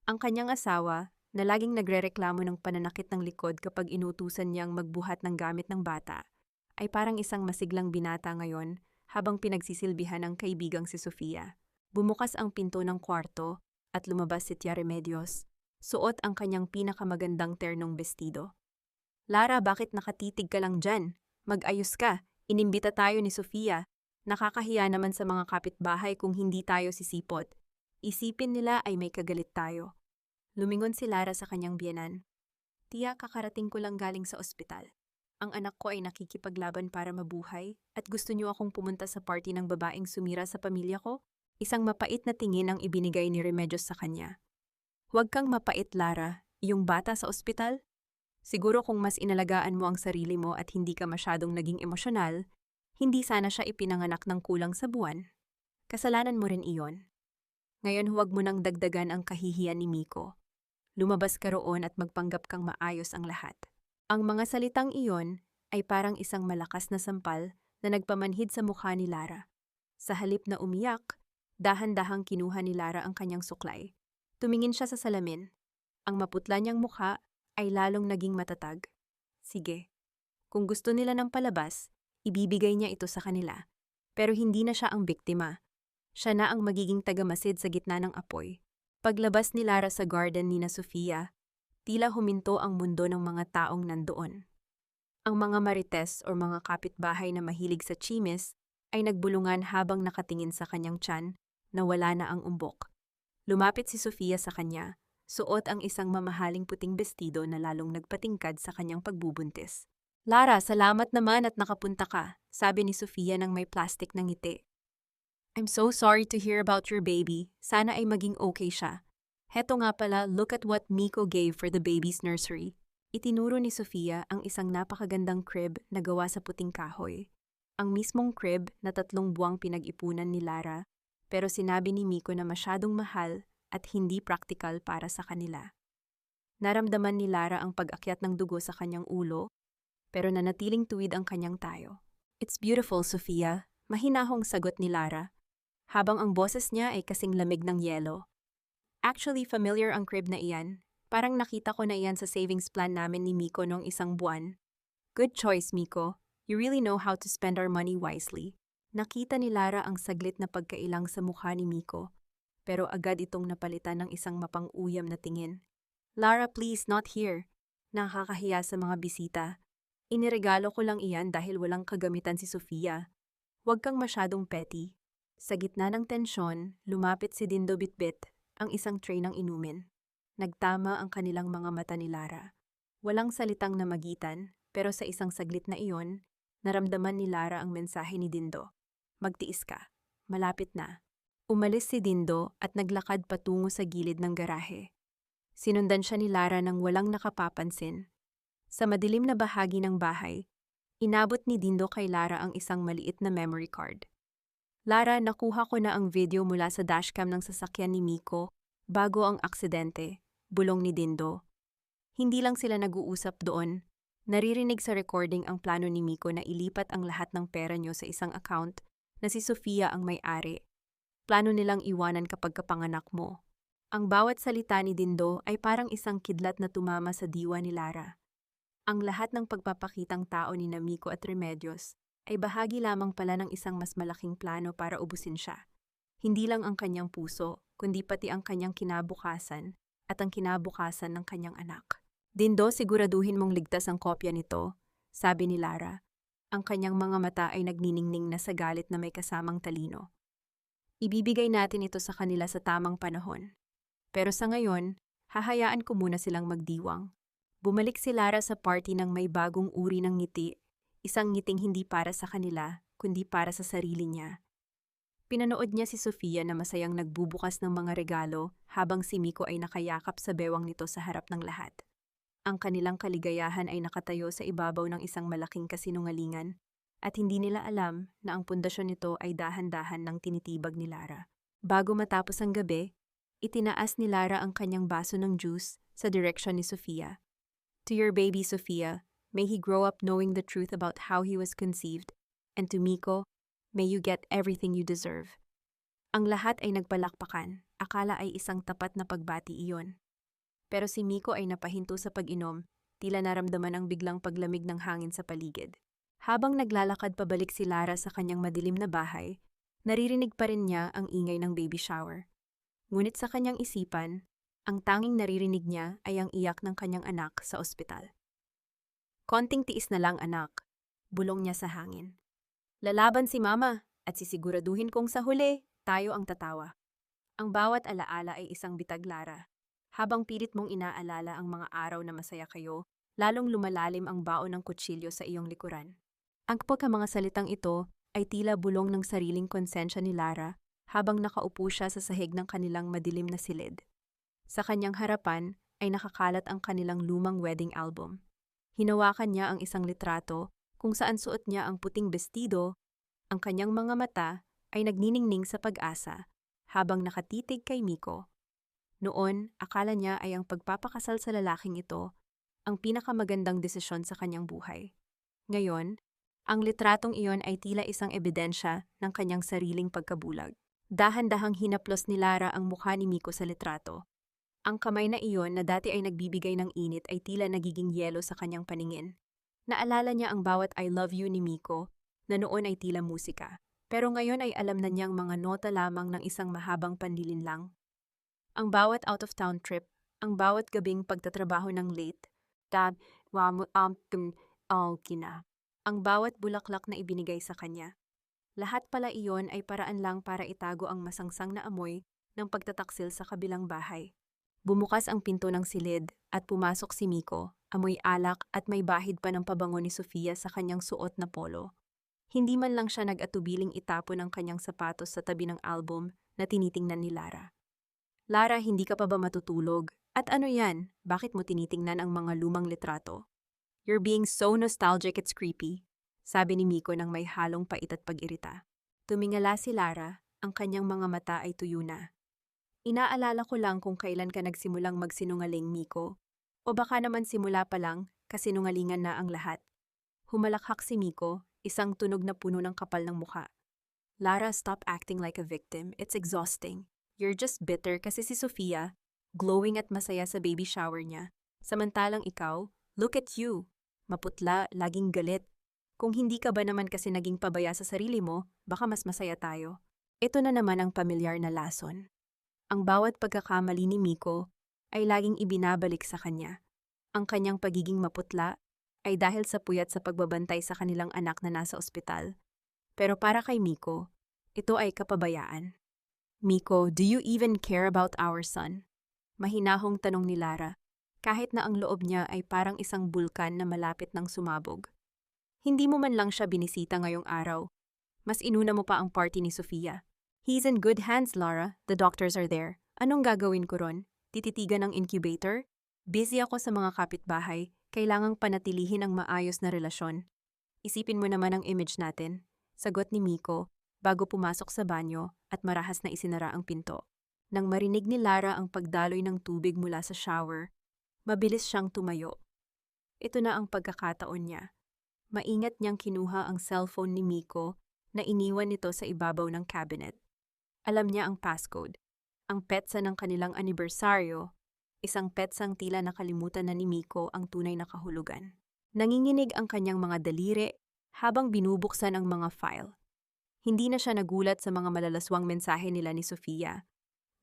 Ang kanyang asawa, na laging nagrereklamo ng pananakit ng likod kapag inutusan niyang magbuhat ng gamit ng bata, ay parang isang masiglang binata ngayon habang pinagsisilbihan ng kaibigang si Sofia. Bumukas ang pinto ng kwarto at lumabas si Tia Remedios, suot ang kanyang pinakamagandang ternong bestido. Lara, bakit nakatitig ka lang dyan? Mag-ayos ka, inimbita tayo ni Sofia. Nakakahiya naman sa mga kapitbahay kung hindi tayo sisipot. Isipin nila ay may kagalit tayo. Lumingon si Lara sa kanyang biyenan. Tiya, kakarating ko lang galing sa ospital. Ang anak ko ay nakikipaglaban para mabuhay at gusto niyo akong pumunta sa party ng babaeng sumira sa pamilya ko? Isang mapait na tingin ang ibinigay ni Remedios sa kanya. Huwag kang mapait, Lara. Yung bata sa ospital? Siguro kung mas inalagaan mo ang sarili mo at hindi ka masyadong naging emosyonal, hindi sana siya ipinanganak ng kulang sa buwan. Kasalanan mo rin iyon. Ngayon huwag mo nang dagdagan ang kahihiyan ni Miko. Lumabas ka roon at magpanggap kang maayos ang lahat. Ang mga salitang iyon ay parang isang malakas na sampal na nagpamanhid sa mukha ni Lara. Sa halip na umiyak, dahan-dahang kinuha ni Lara ang kanyang suklay. Tumingin siya sa salamin. Ang maputla niyang mukha ay lalong naging matatag. Sige, kung gusto nila ng palabas, ibibigay niya ito sa kanila. Pero hindi na siya ang biktima. Siya na ang magiging tagamasid sa gitna ng apoy. Paglabas ni Lara sa garden ni na Sofia, tila huminto ang mundo ng mga taong nandoon. Ang mga marites o mga kapitbahay na mahilig sa chimes ay nagbulungan habang nakatingin sa kanyang tiyan na wala na ang umbok. Lumapit si Sofia sa kanya, suot ang isang mamahaling puting bestido na lalong nagpatingkad sa kanyang pagbubuntis. Lara, salamat naman at nakapunta ka, sabi ni Sofia nang may plastic na ngiti. I'm so sorry to hear about your baby. Sana ay maging okay siya. Heto nga pala, look at what Miko gave for the baby's nursery. Itinuro ni Sofia ang isang napakagandang crib na gawa sa puting kahoy. Ang mismong crib na 3 buwang pinag-ipunan ni Lara, pero sinabi ni Miko na masyadong mahal at hindi praktikal para sa kanila. Naramdaman ni Lara ang pag-akyat ng dugo sa kanyang ulo, pero nanatiling tuwid ang kanyang tayo. It's beautiful, Sofia, mahinahong sagot ni Lara, habang ang boses niya ay kasing lamig ng yelo. Actually, familiar ang crib na iyan. Parang nakita ko na iyan sa savings plan namin ni Miko noong 1 buwan. Good choice, Miko. You really know how to spend our money wisely. Nakita ni Lara ang saglit na pagkailang sa mukha ni Miko, pero agad itong napalitan ng isang mapang-uyam na tingin. Lara, please, not here. Nakakahiya sa mga bisita. Iniregalo ko lang iyan dahil walang kagamitan si Sofia. Huwag kang masyadong petty. Sa gitna ng tensyon, lumapit si Dindo Bitbit, ang isang tray ng inumin. Nagtama ang kanilang mga mata ni Lara. Walang salitang namagitan, pero sa isang saglit na iyon, naramdaman ni Lara ang mensahe ni Dindo. Magtiis ka. Malapit na. Umalis si Dindo at naglakad patungo sa gilid ng garahe. Sinundan siya ni Lara nang walang nakapapansin. Sa madilim na bahagi ng bahay, inabot ni Dindo kay Lara ang isang maliit na memory card. Lara, nakuha ko na ang video mula sa dashcam ng sasakyan ni Miko bago ang aksidente, bulong ni Dindo. Hindi lang sila nag-uusap doon. Naririnig sa recording ang plano ni Miko na ilipat ang lahat ng pera niyo sa isang account na si Sofia ang may-ari. Plano nilang iwanan kapag kapanganak mo. Ang bawat salita ni Dindo ay parang isang kidlat na tumama sa diwa ni Lara. Ang lahat ng pagpapakitang tao ni Miko at Remedios ay bahagi lamang pala ng isang mas malaking plano para ubusin siya. Hindi lang ang kanyang puso, kundi pati ang kanyang kinabukasan at ang kinabukasan ng kanyang anak. Dindo, siguraduhin mong ligtas ang kopya nito, sabi ni Lara. Ang kanyang mga mata ay nagniningning na sa galit na may kasamang talino. Ibibigay natin ito sa kanila sa tamang panahon. Pero sa ngayon, hahayaan ko muna silang magdiwang. Bumalik si Lara sa party ng may bagong uri ng ngiti, isang ngiting hindi para sa kanila, kundi para sa sarili niya. Pinanood niya si Sofia na masayang nagbubukas ng mga regalo habang si Miko ay nakayakap sa bewang nito sa harap ng lahat. Ang kanilang kaligayahan ay nakatayo sa ibabaw ng isang malaking kasinungalingan at hindi nila alam na ang pundasyon nito ay dahan-dahan ng tinitibag ni Lara. Bago matapos ang gabi, itinaas ni Lara ang kanyang baso ng juice sa direksyon ni Sofia. To your baby, Sofia, may he grow up knowing the truth about how he was conceived, and to Miko, may you get everything you deserve. Ang lahat ay nagpalakpakan, akala ay isang tapat na pagbati iyon. Pero si Miko ay napahinto sa pag-inom, tila naramdaman ang biglang paglamig ng hangin sa paligid. Habang naglalakad pabalik si Lara sa kanyang madilim na bahay, naririnig pa rin niya ang ingay ng baby shower. Ngunit sa kanyang isipan, ang tanging naririnig niya ay ang iyak ng kanyang anak sa ospital. Konting tiis na lang, anak, bulong niya sa hangin. Lalaban si Mama at sisiguraduhin kong sa huli, tayo ang tatawa. Ang bawat alaala ay isang bitag, Lara. Habang pilit mong inaalala ang mga araw na masaya kayo, lalong lumalalim ang baon ng kutsilyo sa iyong likuran. Ang mga salitang ito ay tila bulong ng sariling konsensya ni Lara habang nakaupo siya sa sahig ng kanilang madilim na silid. Sa kanyang harapan ay nakakalat ang kanilang lumang wedding album. Hinawakan niya ang isang litrato kung saan suot niya ang puting bestido, ang kanyang mga mata ay nagniningning sa pag-asa habang nakatitig kay Miko. Noon, akala niya ay ang pagpapakasal sa lalaking ito ang pinakamagandang desisyon sa kanyang buhay. Ngayon, ang litratong iyon ay tila isang ebidensya ng kanyang sariling pagkabulag. Dahan-dahang hinaplos ni Lara ang mukha ni Miko sa litrato. Ang kamay na iyon na dati ay nagbibigay ng init ay tila nagiging yelo sa kanyang paningin. Naalala niya ang bawat I love you ni Miko na noon ay tila musika. Pero ngayon ay alam na niyang mga nota lamang ng isang mahabang panlilinlang. Ang bawat out-of-town trip, ang bawat gabing pagtatrabaho ng late, ang bawat bulaklak na ibinigay sa kanya. Lahat pala iyon ay paraan lang para itago ang masangsang na amoy ng pagtataksil sa kabilang bahay. Bumukas ang pinto ng silid at pumasok si Miko, amoy alak at may bahid pa ng pabango ni Sofia sa kanyang suot na polo. Hindi man lang siya nag-atubiling itapon ang kanyang sapatos sa tabi ng album na tinitingnan ni Lara. Lara, hindi ka pa ba matutulog? At ano yan? Bakit mo tinitingnan ang mga lumang litrato? You're being so nostalgic, it's creepy, sabi ni Miko nang may halong pait at pag-irita. Tumingala si Lara, ang kanyang mga mata ay tuyo na. Inaalala ko lang kung kailan ka nagsimulang magsinungaling, Miko. O baka naman simula pa lang, kasinungalingan na ang lahat. Humalakhak si Miko, isang tunog na puno ng kapal ng mukha. Lara, stop acting like a victim. It's exhausting. You're just bitter kasi si Sofia, glowing at masaya sa baby shower niya. Samantalang ikaw, look at you. Maputla, laging galit. Kung hindi ka ba naman kasi naging pabaya sa sarili mo, baka mas masaya tayo. Ito na naman ang pamilyar na lason. Ang bawat pagkakamali ni Miko ay laging ibinabalik sa kanya. Ang kanyang pagiging maputla ay dahil sa puyat sa pagbabantay sa kanilang anak na nasa ospital. Pero para kay Miko, ito ay kapabayaan. Miko, do you even care about our son? Mahinahong tanong ni Lara, kahit na ang loob niya ay parang isang bulkan na malapit ng sumabog. Hindi mo man lang siya binisita ngayong araw. Mas inuna mo pa ang party ni Sofia. He's in good hands, Lara. The doctors are there. Anong gagawin ko ron? Tititigan ng incubator? Busy ako sa mga kapitbahay. Kailangang panatilihin ang maayos na relasyon. Isipin mo naman ang image natin. Sagot ni Miko, bago pumasok sa banyo at marahas na isinara ang pinto. Nang marinig ni Lara ang pagdaloy ng tubig mula sa shower, mabilis siyang tumayo. Ito na ang pagkakataon niya. Maingat niyang kinuha ang cellphone ni Miko na iniwan nito sa ibabaw ng cabinet. Alam niya ang passcode, ang petsa ng kanilang anibersaryo, isang petsang tila nakalimutan na ni Miko ang tunay na kahulugan. Nanginginig ang kanyang mga daliri habang binubuksan ang mga file. Hindi na siya nagulat sa mga malalaswang mensahe nila ni Sofia.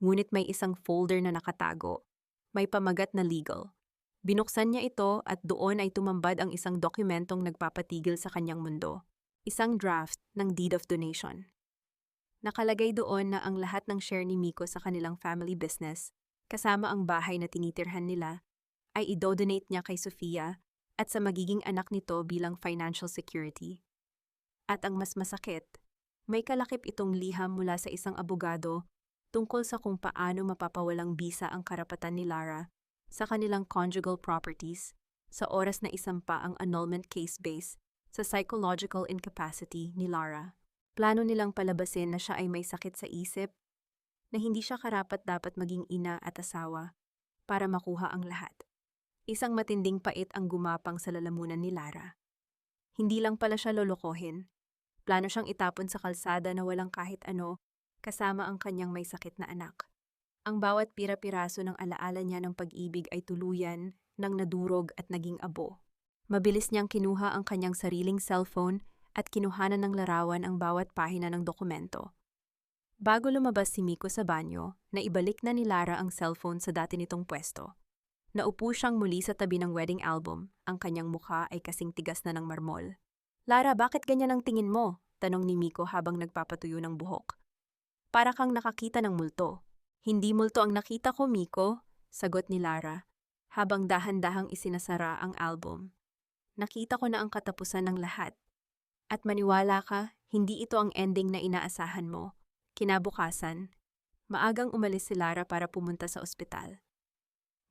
Ngunit may isang folder na nakatago. May pamagat na legal. Binuksan niya ito at doon ay tumambad ang isang dokumentong nagpapatigil sa kanyang mundo. Isang draft ng deed of donation. Nakalagay doon na ang lahat ng share ni Miko sa kanilang family business, kasama ang bahay na tinitirhan nila, ay idodonate niya kay Sofia at sa magiging anak nito bilang financial security. At ang mas masakit, may kalakip itong liham mula sa isang abogado tungkol sa kung paano mapapawalang bisa ang karapatan ni Lara sa kanilang conjugal properties sa oras na isampa ang annulment case base sa psychological incapacity ni Lara. Plano nilang palabasin na siya ay may sakit sa isip, na hindi siya karapat-dapat maging ina at asawa para makuha ang lahat. Isang matinding pait ang gumapang sa lalamunan ni Lara. Hindi lang pala siya lolokohin. Plano siyang itapon sa kalsada na walang kahit ano, kasama ang kanyang may sakit na anak. Ang bawat pira-piraso ng alaala niya ng pag-ibig ay tuluyan nang nadurog at naging abo. Mabilis niyang kinuha ang kanyang sariling cellphone at kinuhanan ng larawan ang bawat pahina ng dokumento. Bago lumabas si Miko sa banyo, naibalik na ni Lara ang cellphone sa dati nitong pwesto. Naupo siyang muli sa tabi ng wedding album, ang kanyang mukha ay kasing tigas na ng marmol. "Lara, bakit ganyan ang tingin mo?" tanong ni Miko habang nagpapatuyo ng buhok. "Para kang nakakita ng multo." "Hindi multo ang nakita ko, Miko," sagot ni Lara, habang dahan-dahang isinasara ang album. "Nakita ko na ang katapusan ng lahat. At maniwala ka, hindi ito ang ending na inaasahan mo." Kinabukasan, maagang umalis si Lara para pumunta sa ospital.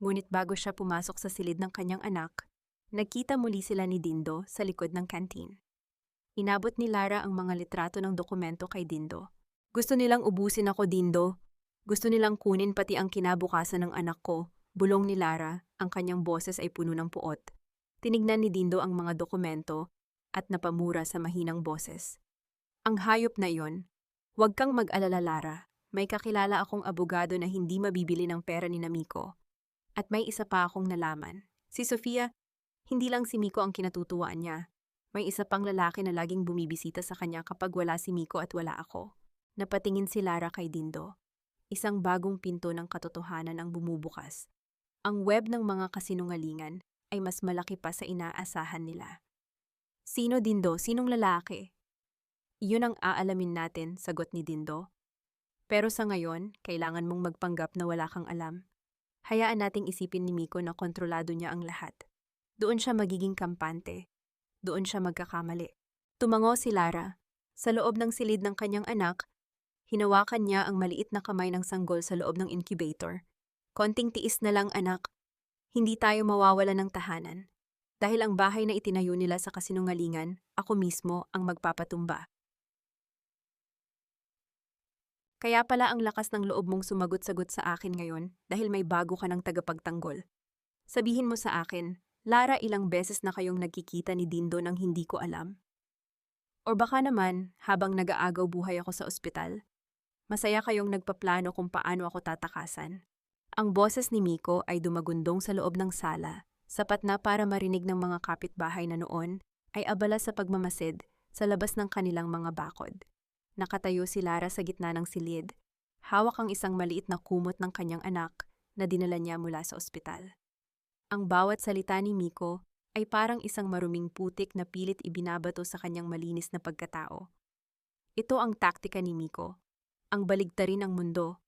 Ngunit bago siya pumasok sa silid ng kanyang anak, nagkita muli sila ni Dindo sa likod ng canteen. Inabot ni Lara ang mga litrato ng dokumento kay Dindo. "Gusto nilang ubusin ako, Dindo. Gusto nilang kunin pati ang kinabukasan ng anak ko." Bulong ni Lara, ang kanyang boses ay puno ng puot. Tinignan ni Dindo ang mga dokumento at napamura sa mahinang boses. "Ang hayop na iyon. Huwag kang mag-alala, Lara. May kakilala akong abogado na hindi mabibili ng pera ni Miko. At may isa pa akong nalaman. Si Sofia, hindi lang si Miko ang kinatutuwaan niya. May isa pang lalaki na laging bumibisita sa kanya kapag wala si Miko at wala ako." Napatingin si Lara kay Dindo. Isang bagong pinto ng katotohanan ang bumubukas. Ang web ng mga kasinungalingan ay mas malaki pa sa inaasahan nila. "Sino, Dindo? Sinong lalaki?" "Iyon ang aalamin natin," sagot ni Dindo. "Pero sa ngayon, kailangan mong magpanggap na wala kang alam. Hayaan nating isipin ni Miko na kontrolado niya ang lahat. Doon siya magiging kampante. Doon siya magkakamali." Tumango si Lara. Sa loob ng silid ng kanyang anak, hinawakan niya ang maliit na kamay ng sanggol sa loob ng incubator. "Konting tiis na lang, anak. Hindi tayo mawawala ng tahanan. Dahil ang bahay na itinayo nila sa kasinungalingan, ako mismo ang magpapatumba." Kaya pala ang lakas ng loob mong sumagot-sagot sa akin ngayon dahil may bago ka ng tagapagtanggol. Sabihin mo sa akin, Lara, ilang beses na kayong nagkikita ni Dindo nang hindi ko alam? O baka naman, habang nag-aagaw buhay ako sa ospital, masaya kayong nagpaplano kung paano ako tatakasan. Ang boses ni Miko ay dumagundong sa loob ng sala, sapat na para marinig ng mga kapitbahay na noon ay abala sa pagmamasid sa labas ng kanilang mga bakod. Nakatayo si Lara sa gitna ng silid. Hawak ang isang maliit na kumot ng kanyang anak na dinala niya mula sa ospital. Ang bawat salita ni Miko ay parang isang maruming putik na pilit ibinabato sa kanyang malinis na pagkatao. Ito ang taktika ni Miko, ang baligtarin ng mundo.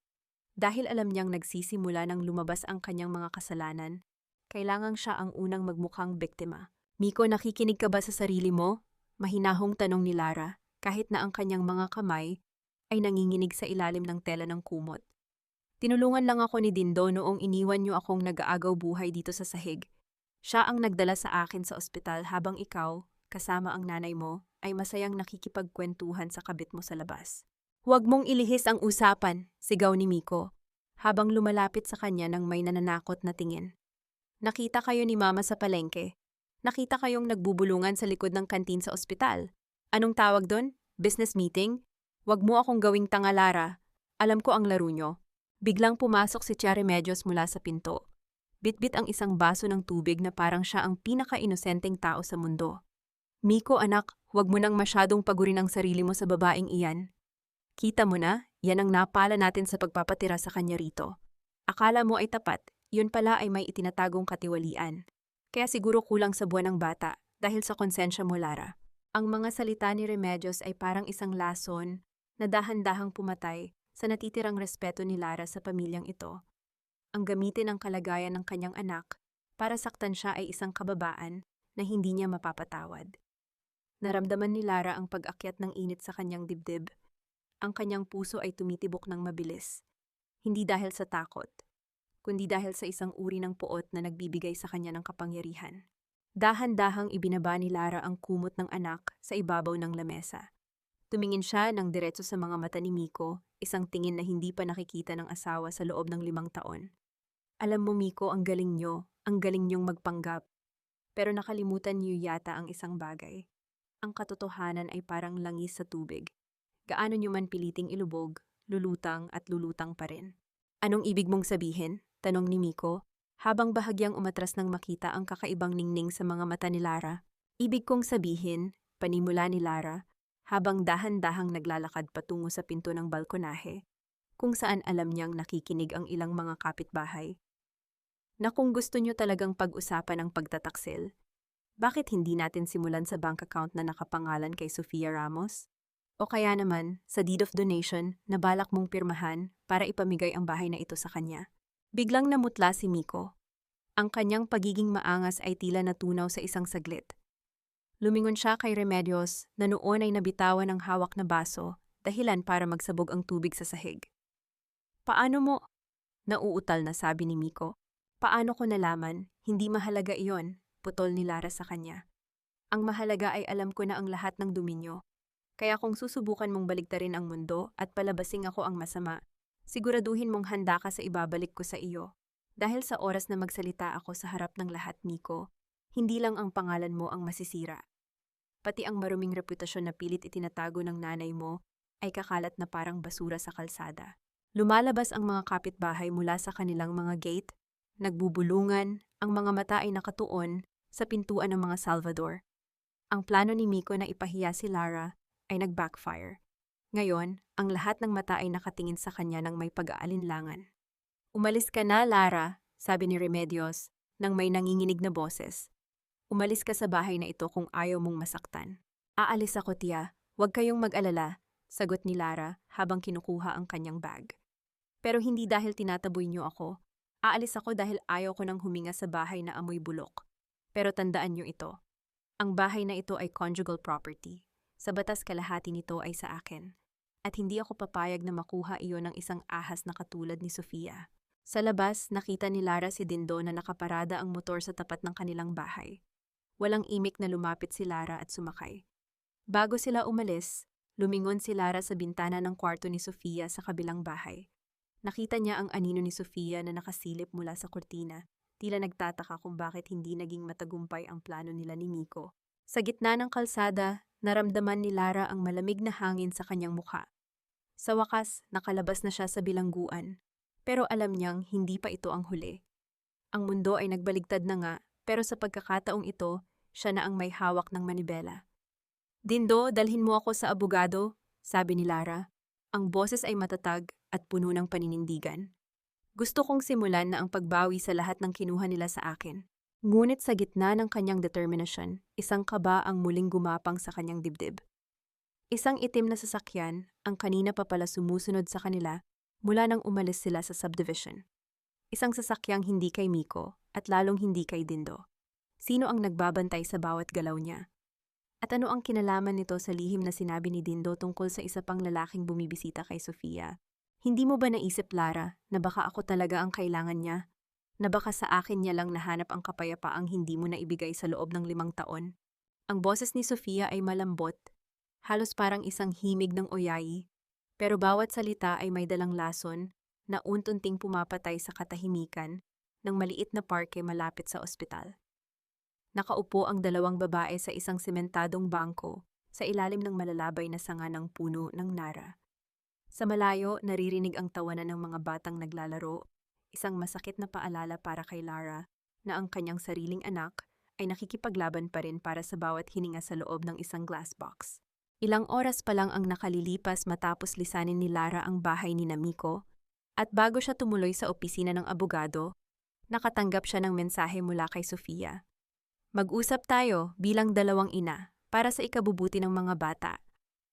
Dahil alam niyang nagsisimula nang lumabas ang kanyang mga kasalanan, kailangang siya ang unang magmukhang biktima. "Miko, nakikinig ka ba sa sarili mo?" Mahinahong tanong ni Lara, kahit na ang kanyang mga kamay ay nanginginig sa ilalim ng tela ng kumot. "Tinulungan lang ako ni Dindo noong iniwan niyo akong nag-aagaw buhay dito sa sahig. Siya ang nagdala sa akin sa ospital habang ikaw, kasama ang nanay mo, ay masayang nakikipagkwentuhan sa kabit mo sa labas." "Huwag mong ilihis ang usapan," sigaw ni Miko, habang lumalapit sa kanya ng may nananakot na tingin. "Nakita kayo ni Mama sa palengke. Nakita kayong nagbubulungan sa likod ng kantin sa ospital. Anong tawag doon? Business meeting? Huwag mo akong gawing tanga, Lara. Alam ko ang laro nyo." Biglang pumasok si Tia Remedios mula sa pinto. Bitbit ang isang baso ng tubig na parang siya ang pinaka-inosenteng tao sa mundo. "Miko, anak, huwag mo nang masyadong pagurin ang sarili mo sa babaeng iyan. Kita mo na, yan ang napala natin sa pagpapatira sa kanya rito. Akala mo ay tapat, yun pala ay may itinatagong katiwalian. Kaya siguro kulang sa buwan ng bata dahil sa konsensya mo, Lara." Ang mga salita ni Remedios ay parang isang lason na dahan-dahang pumatay sa natitirang respeto ni Lara sa pamilyang ito. Ang gamitin ang kalagayan ng kanyang anak Para saktan siya ay isang kababaan na hindi niya mapapatawad. Naramdaman ni Lara ang pag-akyat ng init sa kanyang dibdib. Ang kanyang puso ay tumitibok ng mabilis. Hindi dahil sa takot, kundi dahil sa isang uri ng puot na nagbibigay sa kanya ng kapangyarihan. Dahan-dahang ibinaba ni Lara ang kumot ng anak sa ibabaw ng lamesa. Tumingin siya ng diretso sa mga mata ni Miko, isang tingin na hindi pa nakikita ng asawa sa loob ng 5 taon. Alam mo Miko, ang galing niyong magpanggap. Pero nakalimutan niyo yata ang isang bagay. Ang katotohanan ay parang langis sa tubig. Gaano niyo man piliting ilubog, lulutang at lulutang pa rin. Anong ibig mong sabihin? Tanong ni Miko, habang bahagyang umatras nang makita ang kakaibang ningning sa mga mata ni Lara. Ibig kong sabihin, panimula ni Lara, habang dahan-dahang naglalakad patungo sa pinto ng balkonahe, kung saan alam niyang nakikinig ang ilang mga kapitbahay. Na kung gusto niyo talagang pag-usapan ang pagtataksil, bakit hindi natin simulan sa bank account na nakapangalan kay Sofia Ramos? O kaya naman, sa deed of donation na balak mong pirmahan para ipamigay ang bahay na ito sa kanya. Biglang namutla si Miko. Ang kanyang pagiging maangas ay tila natunaw sa isang saglit. Lumingon siya kay Remedios na noon ay nabitawan ng hawak na baso, dahilan para magsabog ang tubig sa sahig. Paano mo? Nauutal na sabi ni Miko. Paano ko nalaman? Hindi mahalaga iyon, putol ni Lara sa kanya. Ang mahalaga ay alam ko na ang lahat ng dominyo. Kaya kung susubukan mong baligtarin ang mundo at palabasing ako ang masama, siguraduhin mong handa ka sa ibabalik ko sa iyo. Dahil sa oras na magsalita ako sa harap ng lahat, Miko, hindi lang ang pangalan mo ang masisira. Pati ang maruming reputasyon na pilit itinatago ng nanay mo ay kakalat na parang basura sa kalsada. Lumalabas ang mga kapitbahay mula sa kanilang mga gate, nagbubulungan, ang mga mata ay nakatuon sa pintuan ng mga Salvador. Ang plano ni Miko na ipahiya si Lara ay nag-backfire. Ngayon, ang lahat ng mata ay nakatingin sa kanya ng may pag-aalinlangan. Umalis ka na, Lara, sabi ni Remedios, nang may nanginginig na boses. Umalis ka sa bahay na ito kung ayaw mong masaktan. Aalis ako, tiya. Huwag kayong mag-alala, sagot ni Lara habang kinukuha ang kanyang bag. Pero hindi dahil tinataboy niyo ako. Aalis ako dahil ayaw ko nang huminga sa bahay na amoy bulok. Pero tandaan niyo ito. Ang bahay na ito ay conjugal property. Sa batas kalahati nito ay sa akin. At hindi ako papayag na makuha iyon ng isang ahas na katulad ni Sofia. Sa labas, nakita ni Lara si Dindo na nakaparada ang motor sa tapat ng kanilang bahay. Walang imik na lumapit si Lara at sumakay. Bago sila umalis, lumingon si Lara sa bintana ng kwarto ni Sofia sa kabilang bahay. Nakita niya ang anino ni Sofia na nakasilip mula sa kurtina. Tila nagtataka kung bakit hindi naging matagumpay ang plano nila ni Miko. Sa gitna ng kalsada, naramdaman ni Lara ang malamig na hangin sa kanyang mukha. Sa wakas, nakalabas na siya sa bilangguan. Pero alam niyang hindi pa ito ang huli. Ang mundo ay nagbaligtad na nga, pero sa pagkakataong ito, siya na ang may hawak ng manibela. Dindo, dalhin mo ako sa abogado, sabi ni Lara. Ang boses ay matatag at puno ng paninindigan. Gusto kong simulan na ang pagbawi sa lahat ng kinuha nila sa akin. Ngunit sa gitna ng kanyang determinasyon, isang kaba ang muling gumapang sa kanyang dibdib. Isang itim na sasakyan, ang kanina pa pala sumusunod sa kanila, mula nang umalis sila sa subdivision. Isang sasakyang hindi kay Miko at lalong hindi kay Dindo. Sino ang nagbabantay sa bawat galaw niya? At ano ang kinalaman nito sa lihim na sinabi ni Dindo tungkol sa isa pang lalaking bumibisita kay Sofia? Hindi mo ba naisip, Lara, na baka ako talaga ang kailangan niya? Na baka sa akin niya lang nahanap ang kapayapaang hindi mo na ibigay sa loob ng 5 taon? Ang boses ni Sofia ay malambot, halos parang isang himig ng oyayi, pero bawat salita ay may dalang lason na untunting pumapatay sa katahimikan ng maliit na parke malapit sa ospital. Nakaupo ang 2 babae sa isang sementadong bangko sa ilalim ng malalabay na sanga ng puno ng nara. Sa malayo, naririnig ang tawanan ng mga batang naglalaro, isang masakit na paalala para kay Lara na ang kanyang sariling anak ay nakikipaglaban pa rin para sa bawat hininga sa loob ng isang glass box. Ilang oras pa lang ang nakalilipas matapos lisanin ni Lara ang bahay ni Miko, at bago siya tumuloy sa opisina ng abogado, nakatanggap siya ng mensahe mula kay Sofia. Mag-usap tayo bilang 2 ina para sa ikabubuti ng mga bata.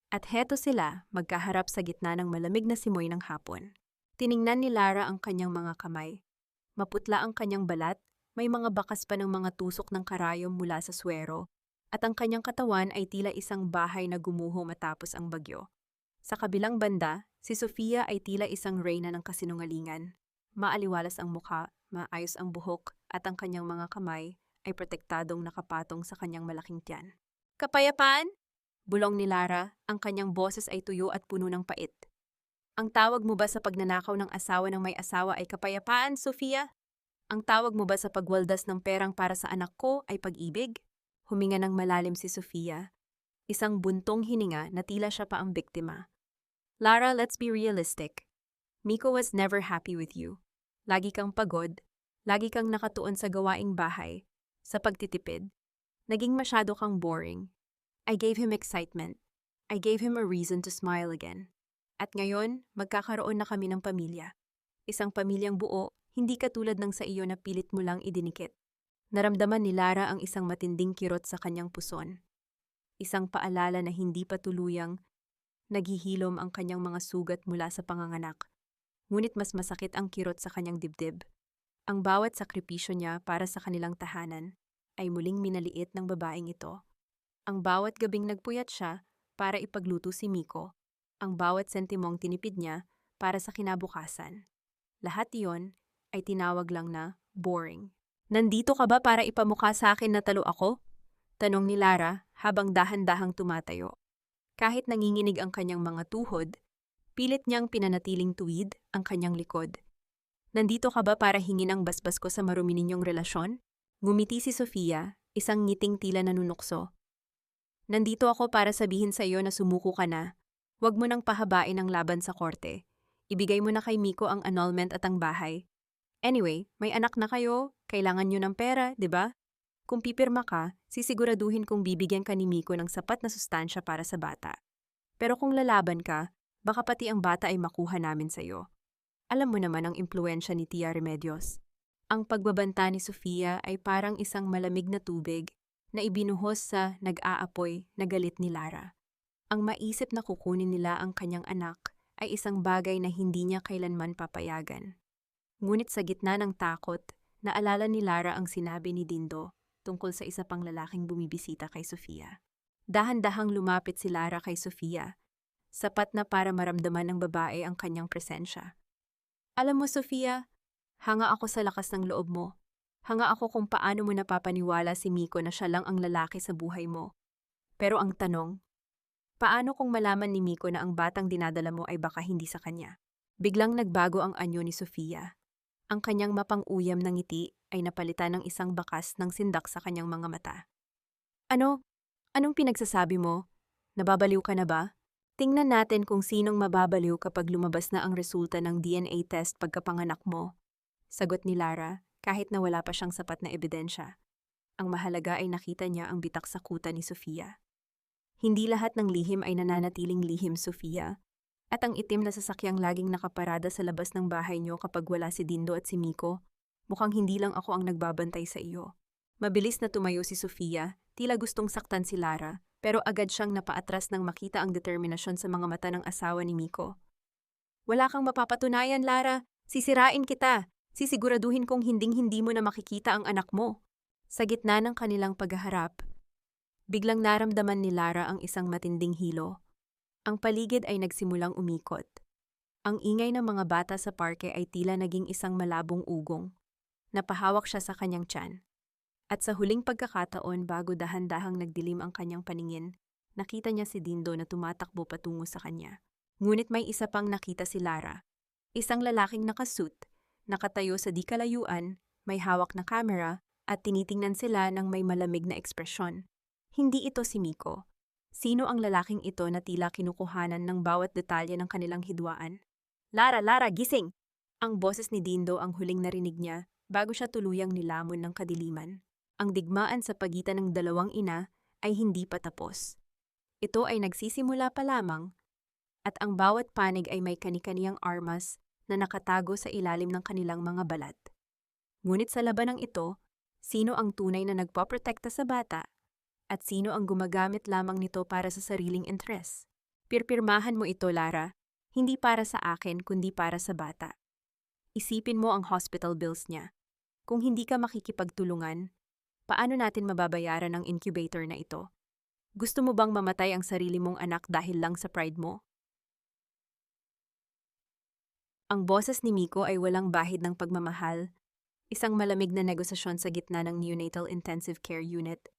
At heto sila, magkaharap sa gitna ng malamig na simoy ng hapon. Tiningnan ni Lara ang kanyang mga kamay. Maputla ang kanyang balat, May mga bakas pa ng mga tusok ng karayom mula sa swero, at ang kanyang katawan ay tila isang bahay na gumuho matapos ang bagyo. Sa kabilang banda, si Sofia ay tila isang reyna ng kasinungalingan. Maaliwalas ang mukha, maayos ang buhok, at ang kanyang mga kamay ay protektadong nakapatong sa kanyang malaking tiyan. Kapayapaan? Bulong ni Lara, ang kanyang boses ay tuyo at puno ng pait. Ang tawag mo ba sa pagnanakaw ng asawa ng may asawa ay kapayapaan, Sofia? Ang tawag mo ba sa pagwaldas ng perang para sa anak ko ay pag-ibig? Huminga ng malalim si Sofia. Isang buntong hininga na tila siya pa ang biktima. Lara, let's be realistic. Miko was never happy with you. Lagi kang pagod, lagi kang nakatuon sa gawaing bahay, sa pagtitipid. Naging masyado kang boring. I gave him excitement. I gave him a reason to smile again. At ngayon, magkakaroon na kami ng pamilya. Isang pamilyang buo, hindi katulad ng sa iyo na pilit mo lang idinikit. Naramdaman ni Lara ang isang matinding kirot sa kanyang puson. Isang paalala na hindi pa tuluyang naghihilom ang kanyang mga sugat mula sa panganganak. Ngunit mas masakit ang kirot sa kanyang dibdib. Ang bawat sakripisyo niya para sa kanilang tahanan ay muling minaliit ng babaeng ito. Ang bawat gabing nagpuyat siya para ipagluto si Miko. Ang bawat sentimong tinipid niya para sa kinabukasan. Lahat iyon ay tinawag lang na boring. Nandito ka ba para ipamukha sa akin na talo ako? Tanong ni Lara habang dahan-dahang tumatayo. Kahit nanginginig ang kanyang mga tuhod, pilit niyang pinanatiling tuwid ang kanyang likod. Nandito ka ba para hingin ang basbas ko sa marumi ninyong relasyon? Ngumiti si Sofia, isang ngiting tila nanunukso. Nandito ako para sabihin sa iyo na sumuko ka na. Huwag mo nang pahabain ang laban sa korte. Ibigay mo na kay Miko ang annulment at ang bahay. Anyway, may anak na kayo, kailangan nyo ng pera, di ba? Kung pipirma ka, sisiguraduhin kong bibigyan ka ni Miko ng sapat na sustansya para sa bata. Pero kung lalaban ka, baka pati ang bata ay makuha namin sa iyo. Alam mo naman ang impluensya ni Tia Remedios. Ang pagbabanta ni Sofia ay parang isang malamig na tubig na ibinuhos sa nag-aapoy na galit ni Lara. Ang maisip na kukunin nila ang kanyang anak ay isang bagay na hindi niya kailanman papayagan. Ngunit sa gitna ng takot, naalala ni Lara ang sinabi ni Dindo tungkol sa isa pang lalaking bumibisita kay Sofia. Dahan-dahang lumapit si Lara kay Sofia, sapat na para maramdaman ng babae ang kanyang presensya. Alam mo, Sofia, hanga ako sa lakas ng loob mo. Hanga ako kung paano mo napapaniwala si Miko na siya lang ang lalaki sa buhay mo. Pero ang tanong, paano kung malaman ni Miko na ang batang dinadala mo ay baka hindi sa kanya? Biglang nagbago ang anyo ni Sofia. Ang kanyang mapang-uyam na ngiti ay napalitan ng isang bakas ng sindak sa kanyang mga mata. Ano? Anong pinagsasabi mo? Nababaliw ka na ba? Tingnan natin kung sinong mababaliw kapag lumabas na ang resulta ng DNA test pagkapanganak mo. Sagot ni Lara, kahit na wala pa siyang sapat na ebidensya. Ang mahalaga ay nakita niya ang bitak sa kuta ni Sofia. Hindi lahat ng lihim ay nananatiling lihim, Sofia. At ang itim na sasakyang laging nakaparada sa labas ng bahay niyo kapag wala si Dindo at si Miko, mukhang hindi lang ako ang nagbabantay sa iyo. Mabilis na tumayo si Sofia, tila gustong saktan si Lara, pero agad siyang napaatras nang makita ang determinasyon sa mga mata ng asawa ni Miko. Wala kang mapapatunayan, Lara. Sisirain kita. Sisiguraduhin kong hinding-hindi mo na makikita ang anak mo. Sa gitna ng kanilang paghaharap, biglang naramdaman ni Lara ang isang matinding hilo. Ang paligid ay nagsimulang umikot. Ang ingay ng mga bata sa parke ay tila naging isang malabong ugong. Napahawak siya sa kanyang tiyan. At sa huling pagkakataon bago dahan-dahang nagdilim ang kanyang paningin, nakita niya si Dindo na tumatakbo patungo sa kanya. Ngunit may isa pang nakita si Lara. Isang lalaking nakasuit, nakatayo sa di kalayuan, may hawak na kamera, at tinitingnan sila ng may malamig na ekspresyon. Hindi ito si Miko. Sino ang lalaking ito na tila kinukuhanan ng bawat detalye ng kanilang hidwaan? Lara, Lara, gising! Ang boses ni Dindo ang huling narinig niya bago siya tuluyang nilamon ng kadiliman. Ang digmaan sa pagitan ng dalawang ina ay hindi pa tapos. Ito ay nagsisimula pa lamang, at ang bawat panig ay may kani-kaniyang armas na nakatago sa ilalim ng kanilang mga balat. Ngunit sa labanang ito, sino ang tunay na nagpoprotekta sa bata? At sino ang gumagamit lamang nito para sa sariling interes? Pirpirmahan mo ito, Lara. Hindi para sa akin, kundi para sa bata. Isipin mo ang hospital bills niya. Kung hindi ka makikipagtulungan, paano natin mababayaran ang incubator na ito? Gusto mo bang mamatay ang sarili mong anak dahil lang sa pride mo? Ang boses ni Miko ay walang bahid ng pagmamahal, isang malamig na negosasyon sa gitna ng Neonatal Intensive Care Unit,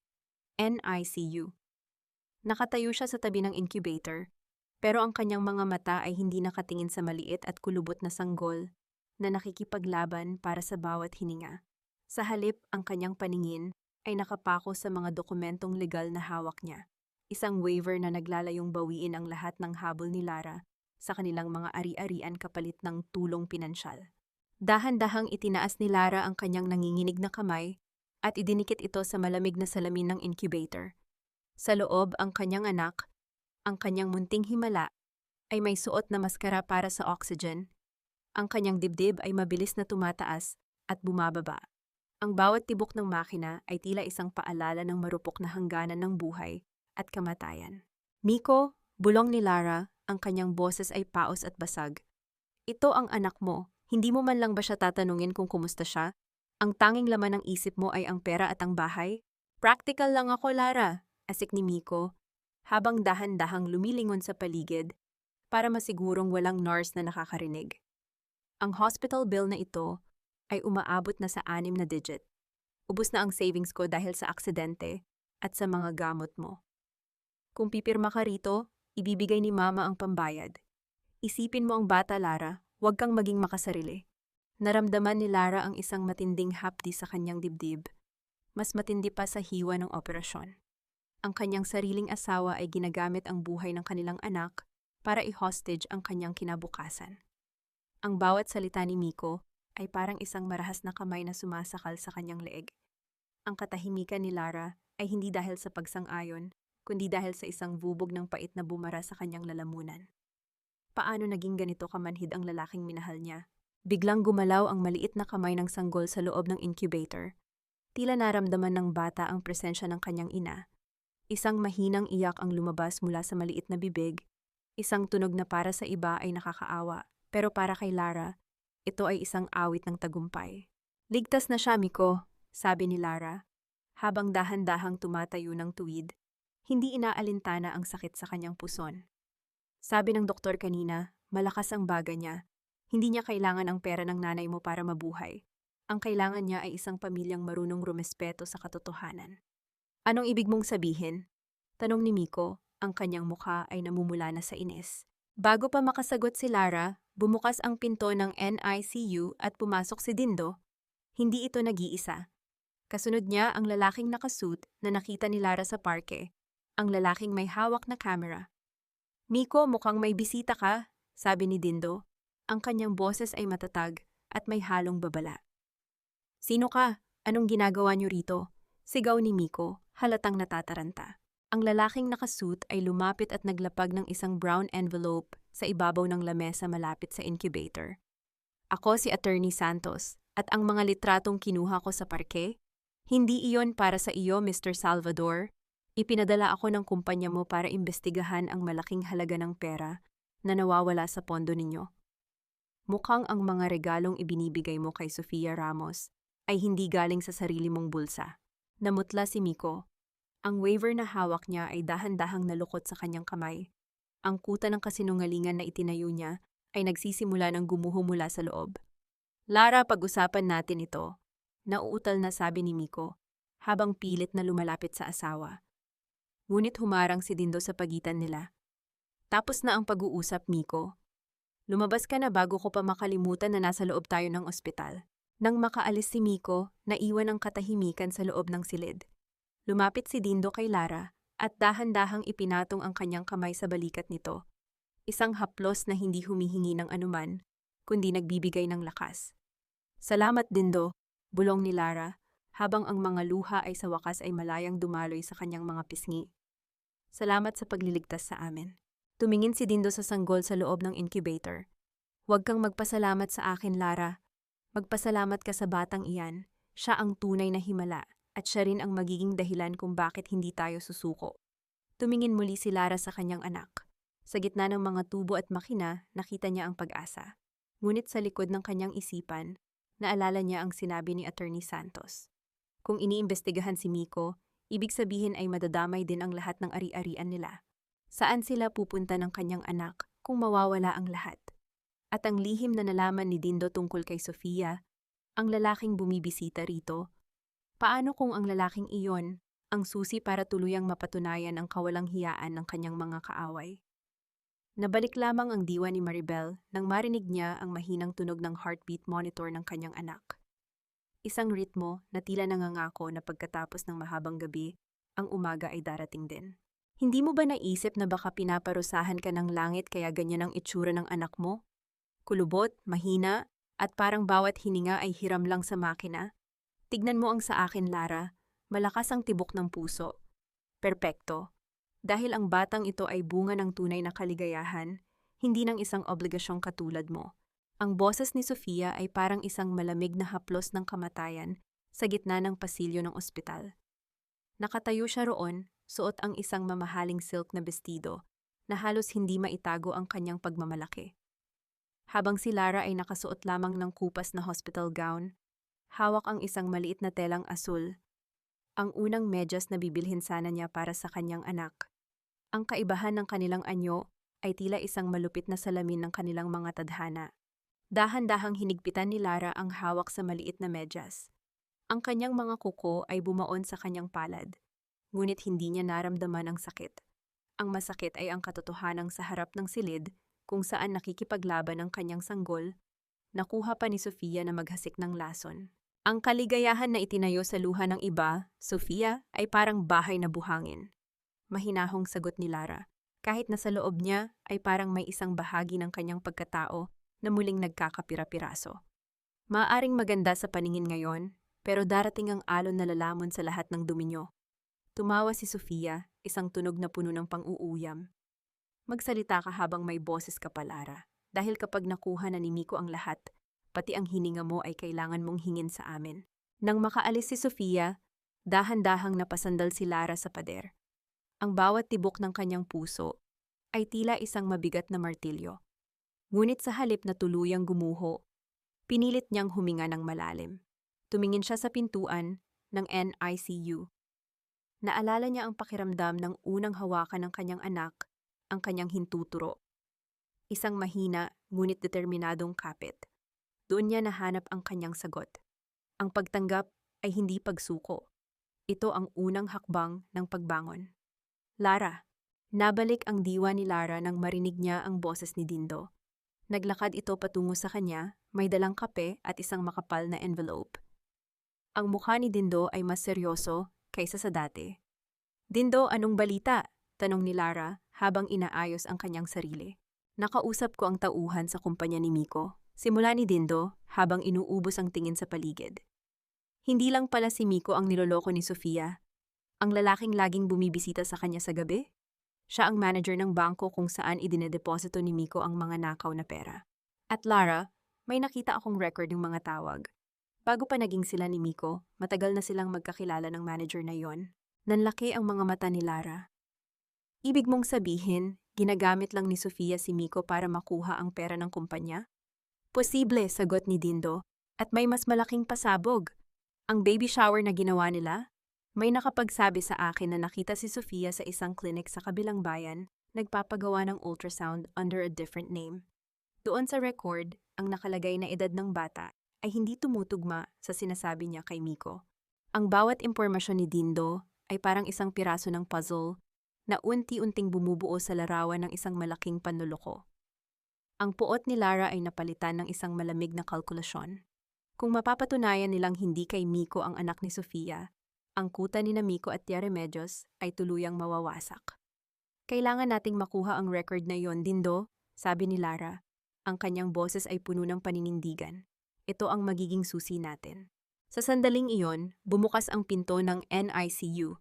NICU. Nakatayo siya sa tabi ng incubator, pero ang kanyang mga mata ay hindi nakatingin sa maliit at kulubot na sanggol na nakikipaglaban para sa bawat hininga. Sa halip, ang kanyang paningin ay nakapako sa mga dokumentong legal na hawak niya, isang waiver na naglalayong bawiin ang lahat ng habol ni Lara sa kanilang mga ari-arian kapalit ng tulong pinansyal. Dahan-dahang itinaas ni Lara ang kanyang nanginginig na kamay at idinikit ito sa malamig na salamin ng incubator. Sa loob, ang kanyang anak, ang kanyang munting himala, ay may suot na maskara para sa oxygen. Ang kanyang dibdib ay mabilis na tumataas at bumababa. Ang bawat tibok ng makina ay tila isang paalala ng marupok na hangganan ng buhay at kamatayan. Miko, bulong ni Lara, ang kanyang boses ay paos at basag. Ito ang anak mo, hindi mo man lang ba siya tatanungin kung kumusta siya? Ang tanging laman ng isip mo ay ang pera at ang bahay? Practical lang ako, Lara, asik ni Miko, habang dahan-dahang lumilingon sa paligid para masigurong walang nurse na nakakarinig. Ang hospital bill na ito ay umaabot na sa 6 na digit. Ubus na ang savings ko dahil sa aksidente at sa mga gamot mo. Kung pipirma ka rito, ibibigay ni Mama ang pambayad. Isipin mo ang bata, Lara, huwag kang maging makasarili. Naramdaman ni Lara ang isang matinding hapdi sa kanyang dibdib, mas matindi pa sa hiwa ng operasyon. Ang kanyang sariling asawa ay ginagamit ang buhay ng kanilang anak para i-hostage ang kanyang kinabukasan. Ang bawat salita ni Miko ay parang isang marahas na kamay na sumasakal sa kanyang leeg. Ang katahimikan ni Lara ay hindi dahil sa pagsang-ayon, kundi dahil sa isang bubog ng pait na bumara sa kanyang lalamunan. Paano naging ganito kamanhid ang lalaking minahal niya? Biglang gumalaw ang maliit na kamay ng sanggol sa loob ng incubator. Tila naramdaman ng bata ang presensya ng kanyang ina. Isang mahinang iyak ang lumabas mula sa maliit na bibig. Isang tunog na para sa iba ay nakakaawa, pero para kay Lara, ito ay isang awit ng tagumpay. Ligtas na siya, Miko, sabi ni Lara, habang dahan-dahang tumatayo ng tuwid. Hindi inaalintana ang sakit sa kanyang puson. Sabi ng doktor kanina, malakas ang baga niya. Hindi niya kailangan ang pera ng nanay mo para mabuhay. Ang kailangan niya ay isang pamilyang marunong rumespeto sa katotohanan. Anong ibig mong sabihin? Tanong ni Miko, ang kanyang mukha ay namumula na sa inis. Bago pa makasagot si Lara, bumukas ang pinto ng NICU at pumasok si Dindo. Hindi ito nag-iisa. Kasunod niya ang lalaking nakasuit na nakita ni Lara sa parke, ang lalaking may hawak na camera. Miko, mukhang may bisita ka, sabi ni Dindo. Ang kanyang boses ay matatag at may halong babala. Sino ka? Anong ginagawa niyo rito? Sigaw ni Miko, halatang natataranta. Ang lalaking nakasuit ay lumapit at naglapag ng isang brown envelope sa ibabaw ng lamesa malapit sa incubator. Ako si Attorney Santos, at ang mga litratong kinuha ko sa parke, hindi iyon para sa iyo, Mr. Salvador. Ipinadala ako ng kumpanya mo para imbestigahan ang malaking halaga ng pera na nawawala sa pondo ninyo. Mukhang ang mga regalong ibinibigay mo kay Sofia Ramos ay hindi galing sa sarili mong bulsa. Namutla si Miko. Ang waiver na hawak niya ay dahan-dahang nalukot sa kanyang kamay. Ang kuta ng kasinungalingan na itinayo niya ay nagsisimula ng gumuho mula sa loob. Lara, pag-usapan natin ito. Nauutal na sabi ni Miko, habang pilit na lumalapit sa asawa. Ngunit humarang si Dindo sa pagitan nila. Tapos na ang pag-uusap, Miko. Lumabas ka na bago ko pa makalimutan na nasa loob tayo ng ospital. Nang makaalis si Miko, naiwan ang katahimikan sa loob ng silid. Lumapit si Dindo kay Lara at dahan-dahang ipinatong ang kanyang kamay sa balikat nito. Isang haplos na hindi humihingi ng anuman, kundi nagbibigay ng lakas. Salamat, Dindo, bulong ni Lara, habang ang mga luha ay sa wakas ay malayang dumaloy sa kanyang mga pisngi. Salamat sa pagliligtas sa amin. Tumingin si Dindo sa sanggol sa loob ng incubator. Huwag kang magpasalamat sa akin, Lara. Magpasalamat ka sa batang iyan. Siya ang tunay na himala at siya rin ang magiging dahilan kung bakit hindi tayo susuko. Tumingin muli si Lara sa kanyang anak. Sa gitna ng mga tubo at makina, nakita niya ang pag-asa. Ngunit sa likod ng kanyang isipan, Naalala niya ang sinabi ni Attorney Santos. Kung iniimbestigahan si Miko, ibig sabihin ay madadamay din ang lahat ng ari-arian nila. Saan sila pupunta ng kanyang anak kung mawawala ang lahat? At ang lihim na nalaman ni Dindo tungkol kay Sofia, ang lalaking bumibisita rito. Paano kung ang lalaking iyon ang susi para tuluyang mapatunayan ang kawalang hiyaan ng kanyang mga kaaway? Nabalik lamang ang diwa ni Maribel nang marinig niya ang mahinang tunog ng heartbeat monitor ng kanyang anak. Isang ritmo na tila nangangako na pagkatapos ng mahabang gabi, ang umaga ay darating din. Hindi mo ba naisip na baka pinaparusahan ka ng langit kaya ganyan ang itsura ng anak mo? Kulubot, mahina, at parang bawat hininga ay hiram lang sa makina? Tignan mo ang sa akin, Lara. Malakas ang tibok ng puso. Perpekto. Dahil ang batang ito ay bunga ng tunay na kaligayahan, hindi ng isang obligasyong katulad mo. Ang boses ni Sofia ay parang isang malamig na haplos ng kamatayan sa gitna ng pasilyo ng ospital. Nakatayo siya roon, suot ang isang mamahaling silk na bestido na halos hindi maitago ang kanyang pagmamalaki. Habang si Lara ay nakasuot lamang ng kupas na hospital gown, hawak ang isang maliit na telang asul, ang unang medyas na bibilhin sana niya para sa kanyang anak. Ang kaibahan ng kanilang anyo ay tila isang malupit na salamin ng kanilang mga tadhana. Dahan-dahang hinigpitan ni Lara ang hawak sa maliit na medyas. Ang kanyang mga kuko ay bumaon sa kanyang palad, ngunit hindi niya naramdaman ang sakit. Ang masakit ay ang katotohanang sa harap ng silid kung saan nakikipaglaban ang kanyang sanggol, nakuha pa ni Sofia na maghasik ng lason. Ang kaligayahan na itinayo sa luha ng iba, Sofia, ay parang bahay na buhangin. Mahinahong sagot ni Lara, kahit na sa loob niya ay parang may isang bahagi ng kanyang pagkatao na muling nagkakapira-piraso. Maaaring maganda sa paningin ngayon, pero darating ang alon na lalamon sa lahat ng duminyo. Tumawa si Sofia, isang tunog na puno ng pang-uuyam. Magsalita ka habang may boses ka pa, Lara. Dahil kapag nakuha na ni Miko ang lahat, pati ang hininga mo ay kailangan mong hingin sa amin. Nang makaalis si Sofia, dahan-dahang napasandal si Lara sa pader. Ang bawat tibok ng kanyang puso ay tila isang mabigat na martilyo. Ngunit sa halip na tuluyang gumuho, pinilit niyang huminga ng malalim. Tumingin siya sa pintuan ng NICU. Naalala niya ang pakiramdam ng unang hawakan ng kanyang anak, ang kanyang hintuturo. Isang mahina, ngunit determinadong kapit. Doon niya nahanap ang kanyang sagot. Ang pagtanggap ay hindi pagsuko. Ito ang unang hakbang ng pagbangon. Lara. Nabalik ang diwa ni Lara nang marinig niya ang boses ni Dindo. Naglakad ito patungo sa kanya, may dalang kape at isang makapal na envelope. Ang mukha ni Dindo ay mas seryoso kaysa sa dati. Dindo, anong balita? Tanong ni Lara habang inaayos ang kanyang sarili. Nakausap ko ang tauhan sa kumpanya ni Miko, simula ni Dindo habang inuubos ang tingin sa paligid. Hindi lang pala si Miko ang niloloko ni Sofia, ang lalaking laging bumibisita sa kanya sa gabi. Siya ang manager ng bangko kung saan idinedeposito ni Miko ang mga nakaw na pera. At Lara, may nakita akong record ng mga tawag. Bago pa naging sila ni Miko, matagal na silang magkakilala ng manager na yon. Nanlaki ang mga mata ni Lara. Ibig mong sabihin, ginagamit lang ni Sofia si Miko para makuha ang pera ng kumpanya? Posible, sagot ni Dindo. At may mas malaking pasabog. Ang baby shower na ginawa nila? May nakapagsabi sa akin na nakita si Sofia sa isang clinic sa kabilang bayan, nagpapagawa ng ultrasound under a different name. Doon sa record, ang nakalagay na edad ng bata ay hindi tumutugma sa sinasabi niya kay Miko. Ang bawat impormasyon ni Dindo ay parang isang piraso ng puzzle na unti-unting bumubuo sa larawan ng isang malaking panloloko. Ang puot ni Lara ay napalitan ng isang malamig na kalkulasyon. Kung mapapatunayan nilang hindi kay Miko ang anak ni Sofia, ang kuta ni na Miko at Tia Remedios ay tuluyang mawawasak. Kailangan nating makuha ang record na yon, Dindo, sabi ni Lara. Ang kanyang boses ay puno ng paninindigan. Ito ang magiging susi natin. Sa sandaling iyon, bumukas ang pinto ng NICU.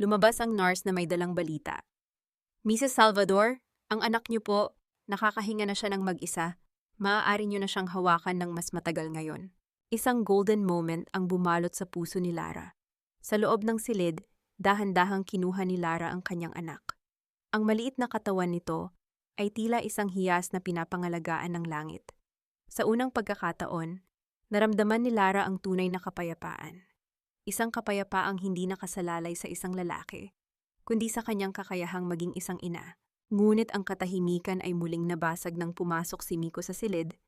Lumabas ang nurse na may dalang balita. Mrs. Salvador, ang anak niyo po, nakakahinga na siya ng mag-isa. Maaari niyo na siyang hawakan ng mas matagal ngayon. Isang golden moment ang bumalot sa puso ni Lara. Sa loob ng silid, dahan-dahang kinuha ni Lara ang kanyang anak. Ang maliit na katawan nito ay tila isang hiyas na pinapangalagaan ng langit. Sa unang pagkakataon, Naramdaman ni Lara ang tunay na kapayapaan. Isang kapayapaang hindi nakasalalay sa isang lalaki, kundi sa kanyang kakayahang maging isang ina. Ngunit ang katahimikan ay muling nabasag nang pumasok si Miko sa silid.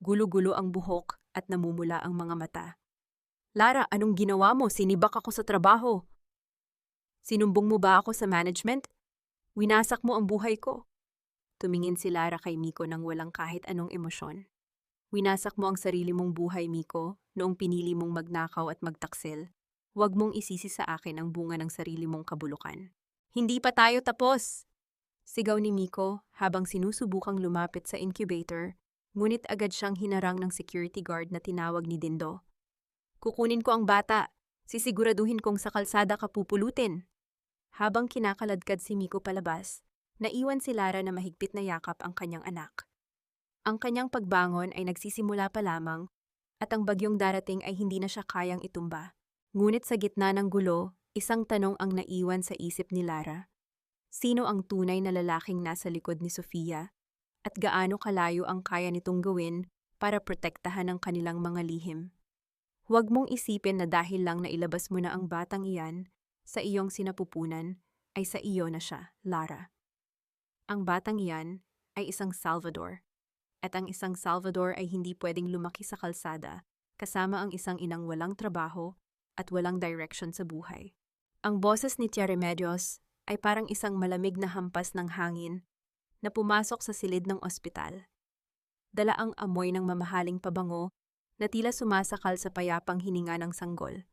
Gulo-gulo ang buhok at namumula ang mga mata. Lara, anong ginawa mo? Sinibak ako sa trabaho. Sinumbong mo ba ako sa management? Winasak mo ang buhay ko. Tumingin si Lara kay Miko nang walang kahit anong emosyon. Winasak mo ang sarili mong buhay, Miko, noong pinili mong magnakaw at magtaksil. Huwag mong isisi sa akin ang bunga ng sarili mong kabulukan. Hindi pa tayo tapos! Sigaw ni Miko habang sinusubukang lumapit sa incubator, ngunit agad siyang hinarang ng security guard na tinawag ni Dindo. Kukunin ko ang bata. Sisiguraduhin kong sa kalsada ka pupulutin. Habang kinakaladkad si Miko palabas, naiwan si Lara na mahigpit na yakap ang kanyang anak. Ang kanyang pagbangon ay nagsisimula pa lamang at ang bagyong darating ay hindi na siya kayang itumba. Ngunit sa gitna ng gulo, isang tanong ang naiwan sa isip ni Lara. Sino ang tunay na lalaking nasa likod ni Sofia at gaano kalayo ang kaya nitong gawin para protektahan ang kanilang mga lihim? Huwag mong isipin na dahil lang nailabas mo na ang batang iyan sa iyong sinapupunan ay sa iyo na siya, Lara. Ang batang iyan ay isang Salvador. At ang isang Salvador ay hindi pwedeng lumaki sa kalsada kasama ang isang inang walang trabaho at walang direction sa buhay. Ang boses ni Tia Remedios ay parang isang malamig na hampas ng hangin na pumasok sa silid ng ospital. Dala ang amoy ng mamahaling pabango na tila sumasakal sa payapang hininga ng sanggol.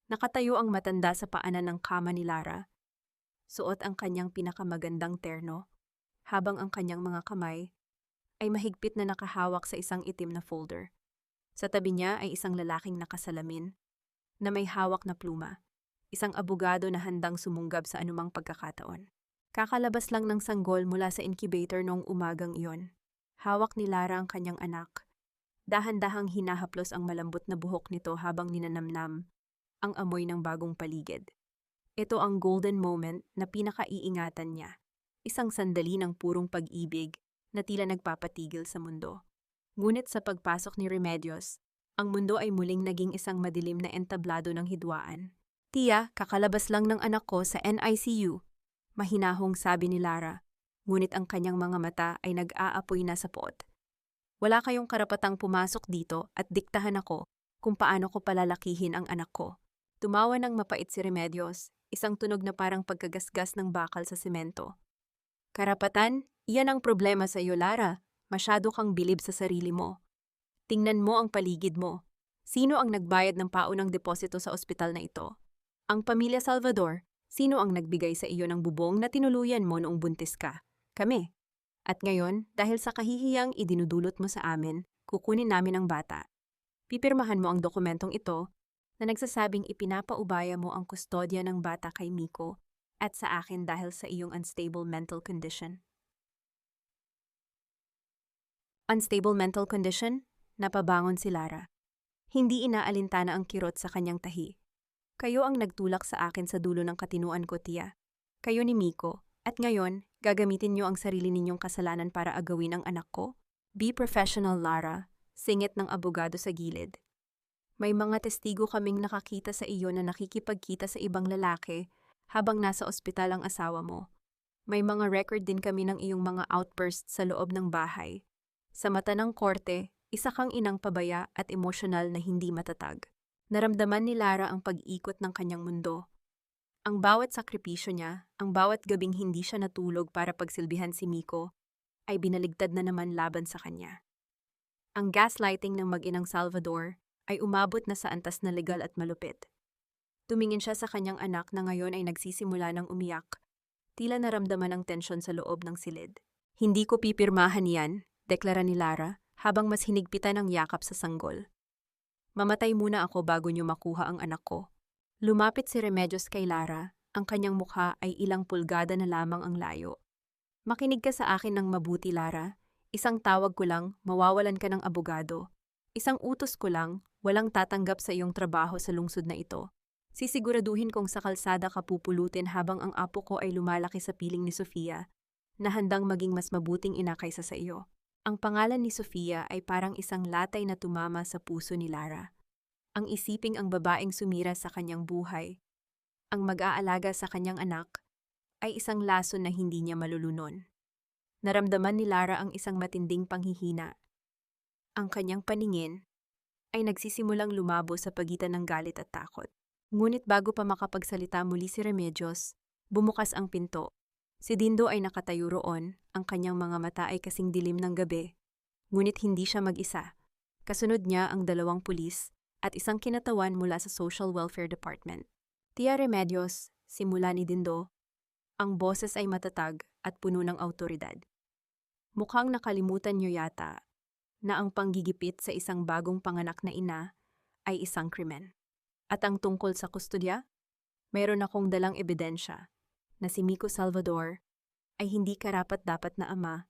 Nakatayo ang matanda sa paanan ng kama ni Lara. Suot ang kanyang pinakamagandang terno, habang ang kanyang mga kamay ay mahigpit na nakahawak sa isang itim na folder. Sa tabi niya ay isang lalaking nakasalamin na may hawak na pluma, isang abogado na handang sumunggab sa anumang pagkakataon. Kakalabas lang ng sanggol mula sa incubator noong umagang iyon. Hawak ni Lara ang kanyang anak. Dahan-dahang hinahaplos ang malambot na buhok nito habang ninanamnam ang amoy ng bagong paligid. Ito ang golden moment na pinakaiingatan niya. Isang sandali ng purong pag-ibig na tila nagpapatigil sa mundo. Ngunit sa pagpasok ni Remedios, ang mundo ay muling naging isang madilim na entablado ng hidwaan. Tia, kakalabas lang ng anak ko sa NICU, mahinahong sabi ni Lara, ngunit ang kanyang mga mata ay nag-aapoy na sa puot. Wala kayong karapatang pumasok dito at diktahan ako kung paano ko palalakihin ang anak ko. Tumawa ng mapait si Remedios, isang tunog na parang pagkagasgas ng bakal sa semento. Karapatan? Iyan ang problema sa iyo, Lara. Masyado kang bilib sa sarili mo. Tingnan mo ang paligid mo. Sino ang nagbayad ng paunang deposito sa ospital na ito? Ang pamilya Salvador. Sino ang nagbigay sa iyo ng bubong na tinuluyan mo noong buntis ka? Kami. At ngayon, dahil sa kahihiyang idinudulot mo sa amin, kukunin namin ang bata. Pipirmahan mo ang dokumentong ito na nagsasabing ipinapaubaya mo ang kustodya ng bata kay Miko at sa akin dahil sa iyong unstable mental condition. Unstable mental condition? Napabangon si Lara. Hindi inaalintana ang kirot sa kanyang tahi. Kayo ang nagtulak sa akin sa dulo ng katinuan ko, Tia. Kayo ni Miko. At ngayon, gagamitin niyo ang sarili ninyong kasalanan para agawin ang anak ko? Be professional, Lara. Singit ng abogado sa gilid. May mga testigo kaming nakakita sa iyo na nakikipagkita sa ibang lalaki habang nasa ospital ang asawa mo. May mga record din kami ng iyong mga outbursts sa loob ng bahay. Sa mata ng korte, isa kang inang pabaya at emosyonal na hindi matatag. Naramdaman ni Lara ang pag-ikot ng kanyang mundo. Ang bawat sakripisyo niya, ang bawat gabing hindi siya natulog para pagsilbihan si Miko, ay binaligtad na naman laban sa kanya. Ang gaslighting ng mag-inang Salvador ay umabot na sa antas na legal at malupit. Tumingin siya sa kanyang anak na ngayon ay nagsisimula ng umiyak. Tila naramdaman ang tensyon sa loob ng silid. Hindi ko pipirmahan yan, deklara ni Lara, habang mas hinigpitan ang yakap sa sanggol. Mamatay muna ako bago niyo makuha ang anak ko. Lumapit si Remedios kay Lara, ang kanyang mukha ay ilang pulgada na lamang ang layo. Makinig ka sa akin ng mabuti, Lara. Isang tawag ko lang, mawawalan ka ng abogado. Isang utos ko lang, walang tatanggap sa iyong trabaho sa lungsod na ito. Sisiguraduhin kong sa kalsada ka pupulutin habang ang apo ko ay lumalaki sa piling ni Sofia, na handang maging mas mabuting ina kaysa sa iyo. Ang pangalan ni Sofia ay parang isang latay na tumama sa puso ni Lara. Ang isiping ang babaeng sumira sa kanyang buhay, ang mag-aalaga sa kanyang anak, ay isang lason na hindi niya malulunon. Naramdaman ni Lara ang isang matinding panghihina. Ang kanyang paningin ay nagsisimulang lumabo sa pagitan ng galit at takot. Ngunit bago pa makapagsalita muli si Remedios, bumukas ang pinto. Si Dindo ay nakatayo roon, ang kanyang mga mata ay kasing dilim ng gabi. Ngunit hindi siya mag-isa. Kasunod niya ang 2 pulis at isang kinatawan mula sa Social Welfare Department. Tia Remedios, simula ni Dindo, ang boses ay matatag at puno ng awtoridad. Mukhang nakalimutan niyo yata na ang panggigipit sa isang bagong panganak na ina ay isang krimen. At ang tungkol sa kustodya, mayroon akong dalang ebidensya na si Miko Salvador ay hindi karapat-dapat na ama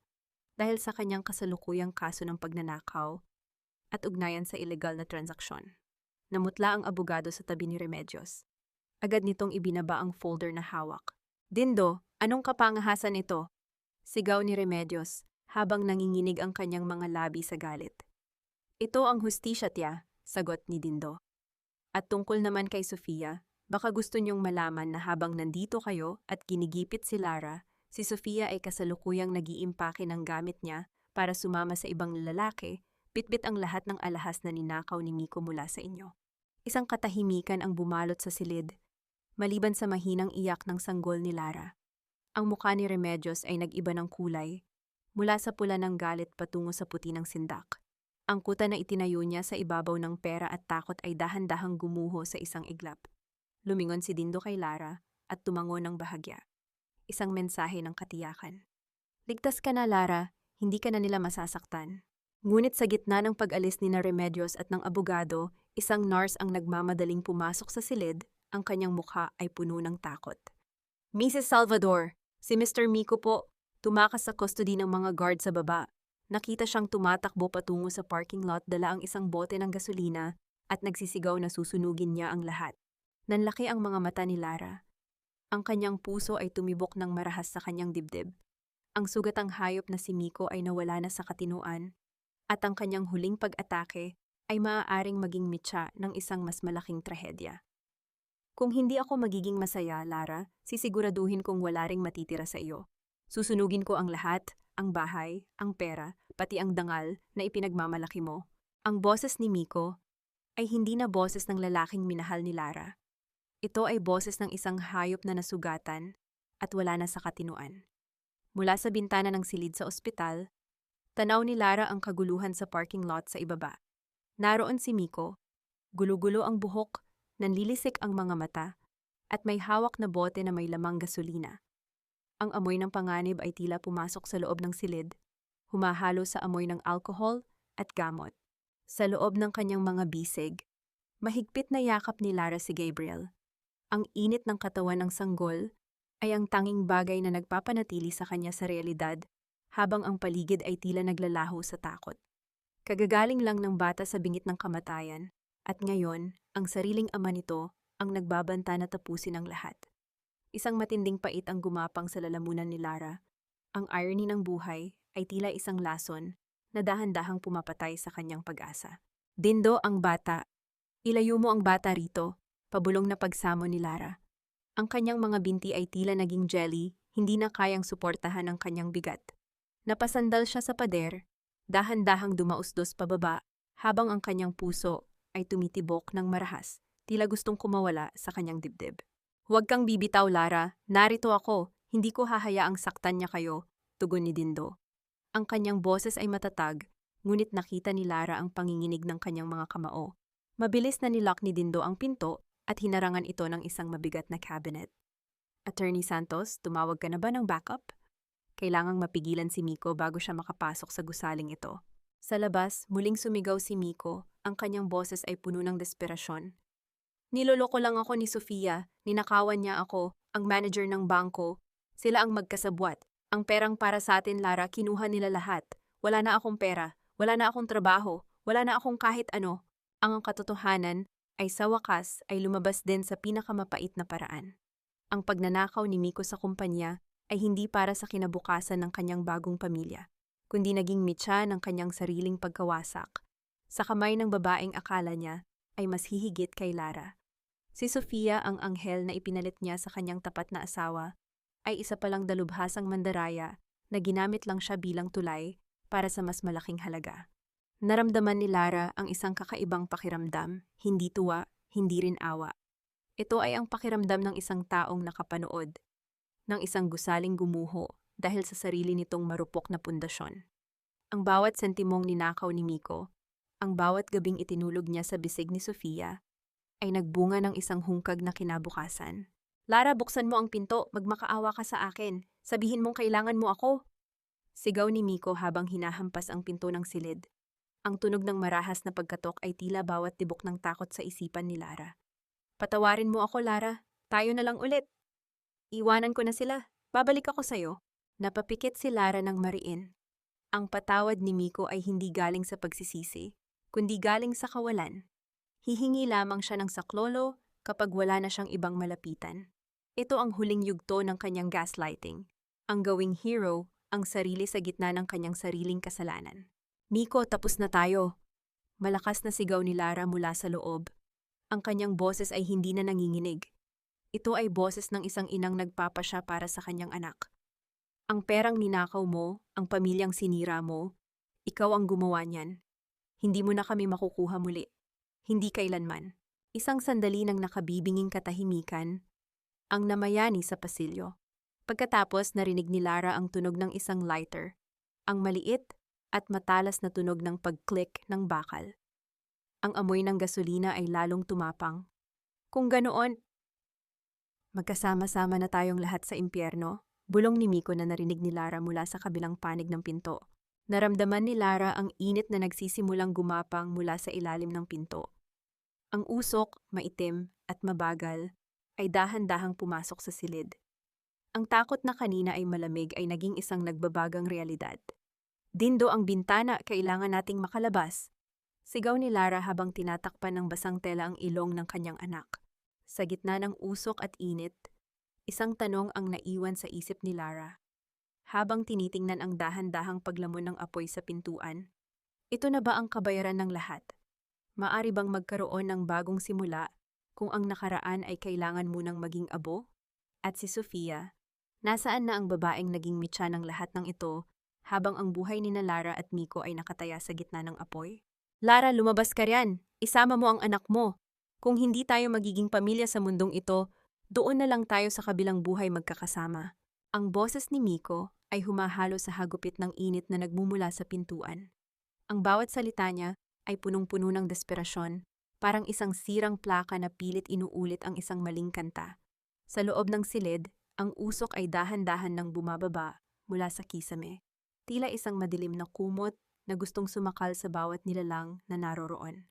dahil sa kanyang kasalukuyang kaso ng pagnanakaw at ugnayan sa illegal na transaksyon. Namutla ang abogado sa tabi ni Remedios. Agad nitong ibinaba ang folder na hawak. Dindo, anong kapangahasan ito? Sigaw ni Remedios habang nanginginig ang kanyang mga labi sa galit. Ito ang hustisya, tiya, sagot ni Dindo. At tungkol naman kay Sofia, baka gusto niyong malaman na habang nandito kayo at ginigipit si Lara, si Sofia ay kasalukuyang nag-iimpake ng gamit niya para sumama sa ibang lalaki, bitbit ang lahat ng alahas na ninakaw ni Miko mula sa inyo. Isang katahimikan ang bumalot sa silid, maliban sa mahinang iyak ng sanggol ni Lara. Ang mukha ni Remedios ay nag-iba ng kulay, mula sa pula ng galit patungo sa puti ng sindak. Ang kuta na itinayo niya sa ibabaw ng pera at takot ay dahan-dahang gumuho sa isang iglap. Lumingon si Dindo kay Lara at tumango ng bahagya. Isang mensahe ng katiyakan. Ligtas ka na, Lara, hindi ka na nila masasaktan. Ngunit sa gitna ng pag-alis ni na Remedios at ng abogado, isang nurse ang nagmamadaling pumasok sa silid, ang kanyang mukha ay puno ng takot. Mrs. Salvador, si Mr. Miko po, tumakas sa custody ng mga guard sa baba. Nakita siyang tumatakbo patungo sa parking lot dala ang isang bote ng gasolina at nagsisigaw na susunugin niya ang lahat. Nanlaki ang mga mata ni Lara. Ang kanyang puso ay tumibok ng marahas sa kanyang dibdib. Ang sugatang hayop na si Miko ay nawala na sa katinuan at ang kanyang huling pag-atake ay maaaring maging mitya ng isang mas malaking trahedya. Kung hindi ako magiging masaya, Lara, sisiguraduhin kong wala ring matitira sa iyo. Susunugin ko ang lahat, ang bahay, ang pera, pati ang dangal na ipinagmamalaki mo. Ang boses ni Miko ay hindi na boses ng lalaking minahal ni Lara. Ito ay boses ng isang hayop na nasugatan at wala na sa katinuan. Mula sa bintana ng silid sa ospital, tanaw ni Lara ang kaguluhan sa parking lot sa ibaba. Naroon si Miko, gulo-gulo ang buhok, nanlilisik ang mga mata, at may hawak na bote na may lamang gasolina. Ang amoy ng panganib ay tila pumasok sa loob ng silid, humahalo sa amoy ng alcohol at gamot. Sa loob ng kanyang mga bisig, mahigpit na yakap ni Lara si Gabriel. Ang init ng katawan ng sanggol ay ang tanging bagay na nagpapanatili sa kanya sa realidad, habang ang paligid ay tila naglalaho sa takot. Kagagaling lang ng bata sa bingit ng kamatayan, at ngayon, ang sariling ama nito ang nagbabanta na tapusin ang lahat. Isang matinding pait ang gumapang sa lalamunan ni Lara. Ang irony ng buhay ay tila isang lason na dahan-dahang pumapatay sa kanyang pag-asa. Dindo, ang bata. Ilayo mo ang bata rito, pabulong na pagsamo ni Lara. Ang kanyang mga binti ay tila naging jelly, hindi na kayang suportahan ang kanyang bigat. Napasandal siya sa pader, dahan-dahang dumausdos pababa, habang ang kanyang puso ay tumitibok ng marahas, tila gustong kumawala sa kanyang dibdib. Huwag kang bibitaw, Lara. Narito ako. Hindi ko hahayaang saktan niya kayo, tugon ni Dindo. Ang kanyang boses ay matatag, ngunit nakita ni Lara ang panginginig ng kanyang mga kamao. Mabilis na nilock ni Dindo ang pinto at hinarangan ito ng isang mabigat na cabinet. Attorney Santos, tumawag ka na ba ng backup? Kailangang mapigilan si Miko bago siya makapasok sa gusaling ito. Sa labas, muling sumigaw si Miko. Ang kanyang boses ay puno ng desperasyon. Niloloko lang ako ni Sofia, ninakawan niya ako, ang manager ng bangko. Sila ang magkasabwat. Ang perang para sa atin, Lara, kinuha nila lahat. Wala na akong pera, wala na akong trabaho, wala na akong kahit ano. Ang katotohanan ay sa wakas ay lumabas din sa pinakamapait na paraan. Ang pagnanakaw ni Miko sa kumpanya ay hindi para sa kinabukasan ng kanyang bagong pamilya. kundi naging mitya ng kanyang sariling pagkawasak. Sa kamay ng babaeng akala niya ay mas hihigit kay Lara. Si Sofia, ang anghel na ipinalit niya sa kanyang tapat na asawa, ay isa palang dalubhasang mandaraya na ginamit lang siya bilang tulay para sa mas malaking halaga. Naramdaman ni Lara ang isang kakaibang pakiramdam, hindi tuwa, hindi rin awa. Ito ay ang pakiramdam ng isang taong nakapanood, ng isang gusaling gumuho dahil sa sarili nitong marupok na pundasyon. Ang bawat sentimong ninakaw ni Miko, ang bawat gabing itinulog niya sa bisig ni Sofia, ay nagbunga ng isang hungkag na kinabukasan. Lara, buksan mo ang pinto, magmakaawa ka sa akin. Sabihin mong kailangan mo ako. Sigaw ni Miko habang hinahampas ang pinto ng silid. Ang tunog ng marahas na pagkatok ay tila bawat tibok ng takot sa isipan ni Lara. Patawarin mo ako, Lara. Tayo na lang ulit. Iwanan ko na sila. Babalik ako sa'yo. Napapikit si Lara ng mariin. Ang patawad ni Miko ay hindi galing sa pagsisisi, kundi galing sa kawalan. Hihingi lamang siya ng saklolo kapag wala na siyang ibang malapitan. Ito ang huling yugto ng kanyang gaslighting. Ang gawing hero, ang sarili sa gitna ng kanyang sariling kasalanan. Miko, tapos na tayo. Malakas na sigaw ni Lara mula sa loob. Ang kanyang boses ay hindi na nanginginig. Ito ay boses ng isang inang nagpapasya para sa kanyang anak. Ang perang ninakaw mo, ang pamilyang sinira mo, ikaw ang gumawa niyan. Hindi mo na kami makukuha muli. Hindi kailanman. Isang sandali ng nakabibinging katahimikan, ang namayani sa pasilyo. Pagkatapos narinig ni Lara ang tunog ng isang lighter, ang maliit at matalas na tunog ng pag-click ng bakal. Ang amoy ng gasolina ay lalong tumapang. Kung ganoon, magkasama-sama na tayong lahat sa impyerno, bulong ni Miko na narinig ni Lara mula sa kabilang panig ng pinto. Naramdaman ni Lara ang init na nagsisimulang gumapang mula sa ilalim ng pinto. Ang usok, maitim at mabagal, ay dahan-dahang pumasok sa silid. Ang takot na kanina ay malamig ay naging isang nagbabagang realidad. Dindo ang bintana, kailangan nating makalabas. Sigaw ni Lara habang tinatakpan ng basang tela ang ilong ng kanyang anak. Sa gitna ng usok at init, isang tanong ang naiwan sa isip ni Lara. Habang tinitingnan ang dahan-dahang paglamon ng apoy sa pintuan, ito na ba ang kabayaran ng lahat? Maari bang magkaroon ng bagong simula kung ang nakaraan ay kailangan munang maging abo? At si Sofia, nasaan na ang babaeng naging mitya ng lahat ng ito habang ang buhay ni Lara at Miko ay nakataya sa gitna ng apoy? Lara, lumabas ka riyan. Isama mo ang anak mo. Kung hindi tayo magiging pamilya sa mundong ito, doon na lang tayo sa kabilang buhay magkakasama. Ang boses ni Miko ay humahalo sa hagupit ng init na nagmumula sa pintuan. Ang bawat salita niya ay punong-puno ng desperasyon, parang isang sirang plaka na pilit inuulit ang isang maling kanta. Sa loob ng silid, ang usok ay dahan-dahan nang bumababa mula sa kisame. Tila isang madilim na kumot na gustong sumakal sa bawat nilalang na naroroon.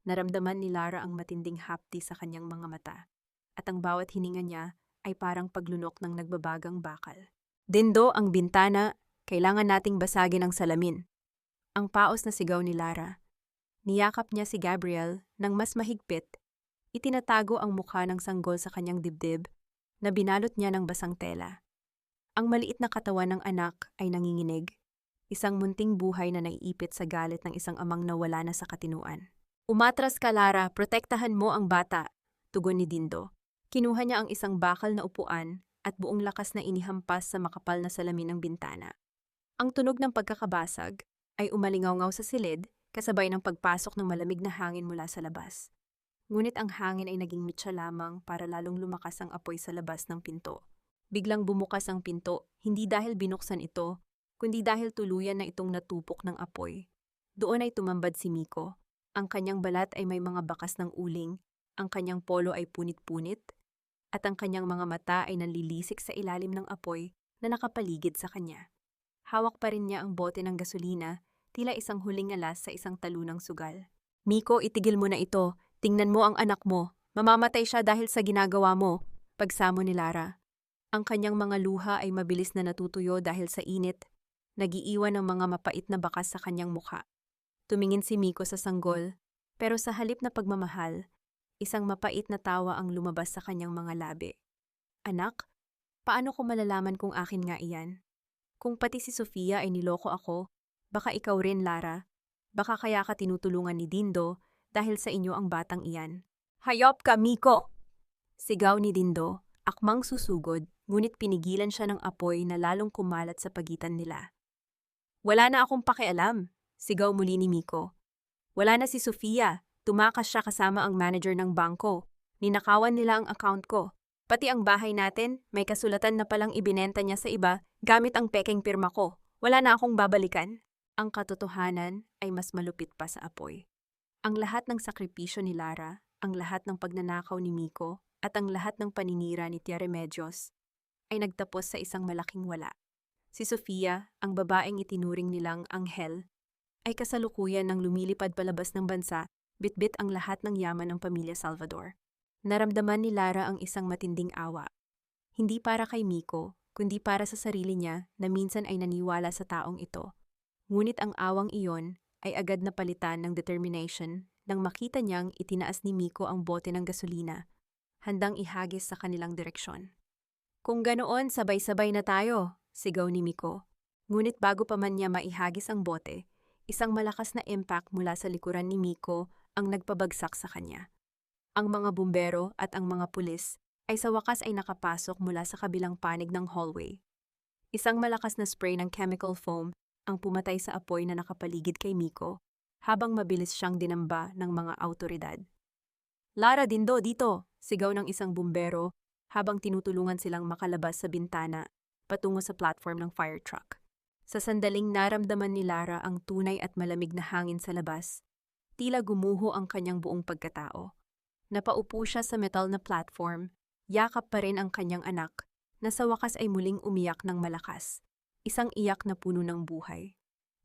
Naramdaman ni Lara ang matinding hapdi sa kanyang mga mata, at ang bawat hininga niya ay parang paglunok ng nagbabagang bakal. Dindo ang bintana, kailangan nating basagin ang salamin. Ang paos na sigaw ni Lara. Niyakap niya si Gabriel nang mas mahigpit. Itinatago ang mukha ng sanggol sa kanyang dibdib na binalot niya ng basang tela. Ang maliit na katawan ng anak ay nanginginig, isang munting buhay na naiipit sa galit ng isang amang nawala na sa katinuan. Umatras ka, Lara, protektahan mo ang bata, tugon ni Dindo. Kinuha niya ang isang bakal na upuan at buong lakas na inihampas sa makapal na salamin ng bintana. Ang tunog ng pagkakabasag ay umalingaw-ngaw sa silid kasabay ng pagpasok ng malamig na hangin mula sa labas. Ngunit ang hangin ay naging mitsa lamang para lalong lumakas ang apoy sa labas ng pinto. Biglang bumukas ang pinto, hindi dahil binuksan ito, kundi dahil tuluyan na itong natupok ng apoy. Doon ay tumambad si Miko. Ang kanyang balat ay may mga bakas ng uling, ang kanyang polo ay punit-punit, at ang kanyang mga mata ay nanlilisik sa ilalim ng apoy na nakapaligid sa kanya. Hawak pa rin niya ang bote ng gasolina, tila isang huling alas sa isang talunang sugal. Miko, itigil mo na ito. Tingnan mo ang anak mo. Mamamatay siya dahil sa ginagawa mo, pagsamo ni Lara. Ang kanyang mga luha ay mabilis na natutuyo dahil sa init, nagiiwan ng mga mapait na bakas sa kanyang mukha. Tumingin si Miko sa sanggol, pero sa halip na pagmamahal, isang mapait na tawa ang lumabas sa kanyang mga labi. Anak, paano ko malalaman kung akin nga iyan? Kung pati si Sofia ay niloko ako, baka ikaw rin, Lara. Baka kaya ka tinutulungan ni Dindo dahil sa inyo ang batang iyan. Hayop ka, Miko! Sigaw ni Dindo, akmang susugod, ngunit pinigilan siya ng apoy na lalong kumalat sa pagitan nila. Wala na akong pakialam, sigaw muli ni Miko. Wala na si Sofia, tumakas siya kasama ang manager ng bangko. Ninakawan nila ang account ko. Pati ang bahay natin, may kasulatan na palang ibinenta niya sa iba gamit ang pekeng pirma ko. Wala na akong babalikan. Ang katotohanan ay mas malupit pa sa apoy. Ang lahat ng sakripisyo ni Lara, ang lahat ng pagnanakaw ni Miko, at ang lahat ng paninira ni Tia Remedios ay nagtapos sa isang malaking wala. Si Sofia, ang babaeng itinuring nilang anghel, ay kasalukuyan ng lumilipad palabas ng bansa, bitbit ang lahat ng yaman ng pamilya Salvador. Naramdaman ni Lara ang isang matinding awa. Hindi para kay Miko, kundi para sa sarili niya na minsan ay naniwala sa taong ito. Ngunit ang awang iyon ay agad na palitan ng determination nang makita niyang itinaas ni Miko ang bote ng gasolina, handang ihagis sa kanilang direksyon. Kung ganoon, sabay-sabay na tayo, sigaw ni Miko. Ngunit bago pa man niya maihagis ang bote, isang malakas na impact mula sa likuran ni Miko ang nagpabagsak sa kanya. Ang mga bumbero at ang mga pulis ay sa wakas ay nakapasok mula sa kabilang panig ng hallway. Isang malakas na spray ng chemical foam ang pumatay sa apoy na nakapaligid kay Miko, habang mabilis siyang dinamba ng mga awtoridad. Lara, Dindo, dito! Sigaw ng isang bumbero habang tinutulungan silang makalabas sa bintana patungo sa platform ng fire truck. Sa sandaling naramdaman ni Lara ang tunay at malamig na hangin sa labas, tila gumuho ang kanyang buong pagkatao. Napaupo siya sa metal na platform, yakap pa rin ang kanyang anak, na sa wakas ay muling umiyak ng malakas. Isang iyak na puno ng buhay.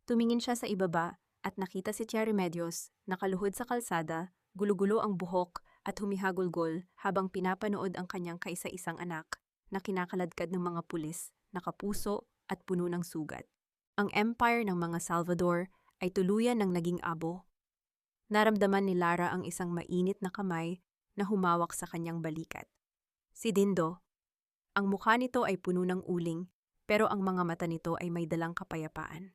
Tumingin siya sa ibaba at nakita si Tia Remedios, nakaluhod sa kalsada, gulo-gulo ang buhok at humihagulgol habang pinapanood ang kanyang kaisa-isang anak na kinakaladkad ng mga pulis, nakapuso at puno ng sugat. Ang empire ng mga Salvador ay tuluyan ng naging abo. Naramdaman ni Lara ang isang mainit na kamay na humawak sa kanyang balikat. Si Dindo. Ang mukha nito ay puno ng uling, pero ang mga mata nito ay may dalang kapayapaan.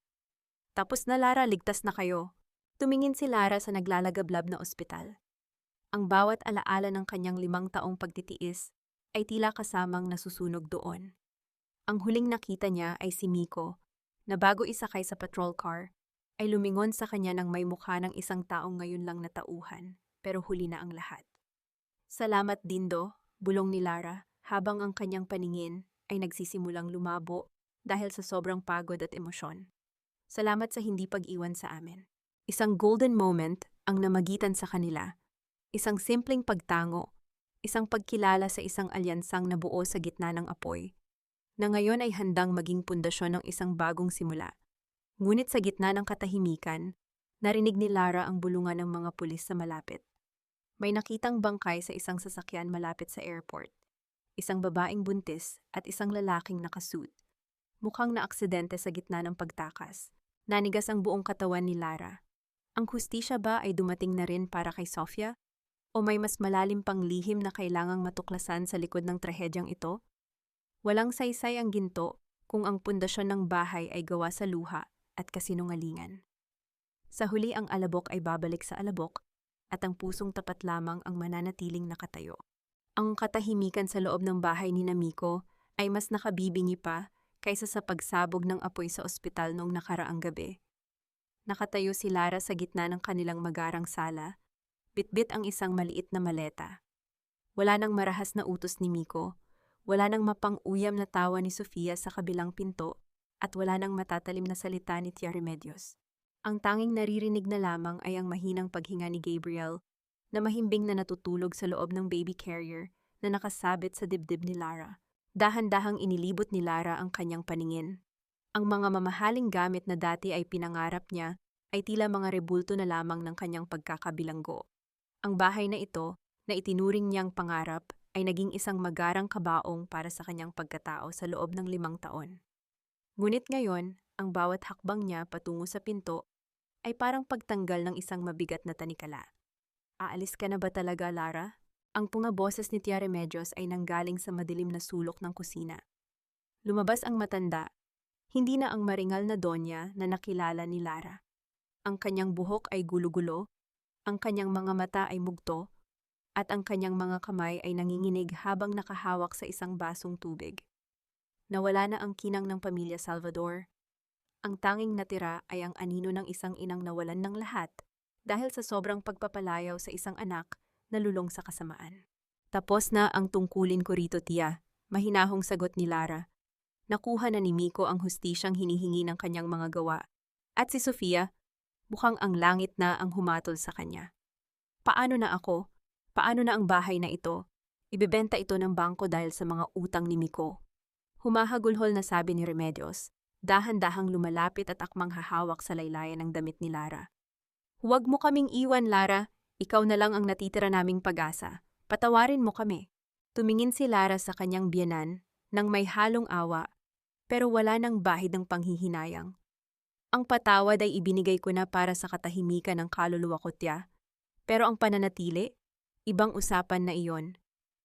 Tapos na, Lara, ligtas na kayo. Tumingin si Lara sa naglalagablab na ospital. Ang bawat alaala ng kanyang 5 taong pagtitiis ay tila kasamang nasusunog doon. Ang huling nakita niya ay si Miko, na bago isakay sa patrol car, ay lumingon sa kanya ng may mukha ng isang taong ngayon lang natauhan, pero huli na ang lahat. Salamat, Dindo, bulong ni Lara, habang ang kanyang paningin ay nagsisimulang lumabo dahil sa sobrang pagod at emosyon. Salamat sa hindi pag-iwan sa amin. Isang golden moment ang namagitan sa kanila. Isang simpleng pagtango, isang pagkilala sa isang alyansang nabuo sa gitna ng apoy, na ngayon ay handang maging pundasyon ng isang bagong simula. Ngunit sa gitna ng katahimikan, narinig ni Lara ang bulungan ng mga pulis sa malapit. May nakitang bangkay sa isang sasakyan malapit sa airport. Isang babaeng buntis at isang lalaking nakasuit. Mukhang naaksidente sa gitna ng pagtakas. Nanigas ang buong katawan ni Lara. Ang hustisya ba ay dumating na rin para kay Sofia? O may mas malalim pang lihim na kailangang matuklasan sa likod ng trahedyang ito? Walang saysay ang ginto kung ang pundasyon ng bahay ay gawa sa luha at kasinungalingan. Sa huli, ang alabok ay babalik sa alabok at ang pusong tapat lamang ang mananatiling nakatayo. Ang katahimikan sa loob ng bahay ni Miko ay mas nakabibingi pa kaysa sa pagsabog ng apoy sa ospital noong nakaraang gabi. Nakatayo si Lara sa gitna ng kanilang magarang sala, bitbit ang isang maliit na maleta. Wala nang marahas na utos ni Miko, wala nang mapang-uyam na tawa ni Sofia sa kabilang pinto, at wala nang matatalim na salita ni Tia Remedios. Ang tanging naririnig na lamang ay ang mahinang paghinga ni Gabriel na mahimbing na natutulog sa loob ng baby carrier na nakasabit sa dibdib ni Lara. Dahan-dahang inilibot ni Lara ang kanyang paningin. Ang mga mamahaling gamit na dati ay pinangarap niya ay tila mga rebulto na lamang ng kanyang pagkakabilanggo. Ang bahay na ito, na itinuring niyang pangarap, ay naging isang magarang kabaong para sa kanyang pagkatao sa loob ng 5 taon. Ngunit ngayon, ang bawat hakbang niya patungo sa pinto ay parang pagtanggal ng isang mabigat na tanikala. Aalis ka na ba talaga, Lara? Ang boses ni Tia Remedios ay nanggaling sa madilim na sulok ng kusina. Lumabas ang matanda, Hindi na ang maringal na donya na nakilala ni Lara. Ang kanyang buhok ay gulo-gulo, ang kanyang mga mata ay mugto, at ang kanyang mga kamay ay nanginginig habang nakahawak sa isang basong tubig. Nawala na ang kinang ng pamilya Salvador. Ang tanging natira ay ang anino ng isang inang nawalan ng lahat dahil sa sobrang pagpapalayaw sa isang anak na lulong sa kasamaan. Tapos na ang tungkulin ko rito, tiya, mahinahong sagot ni Lara. Nakuha na ni Miko ang hustisyang hinihingi ng kanyang mga gawa. At si Sofia, mukhang ang langit na ang humatol sa kanya. Paano na ako? Paano na ang bahay na ito? Ibebenta ito ng bangko dahil sa mga utang ni Miko. Humahagulhol na sabi ni Remedios, dahan-dahang lumalapit at akmang hahawak sa laylayan ng damit ni Lara. Huwag mo kaming iwan, Lara. Ikaw na lang ang natitira naming pag-asa. Patawarin mo kami. Tumingin si Lara sa kanyang biyenan nang may halong awa, pero wala nang bahid ng panghihinayang. Ang patawad ay ibinigay ko na para sa katahimikan ng kaluluwa ko, tiya. Pero ang pananatili, ibang usapan na iyon.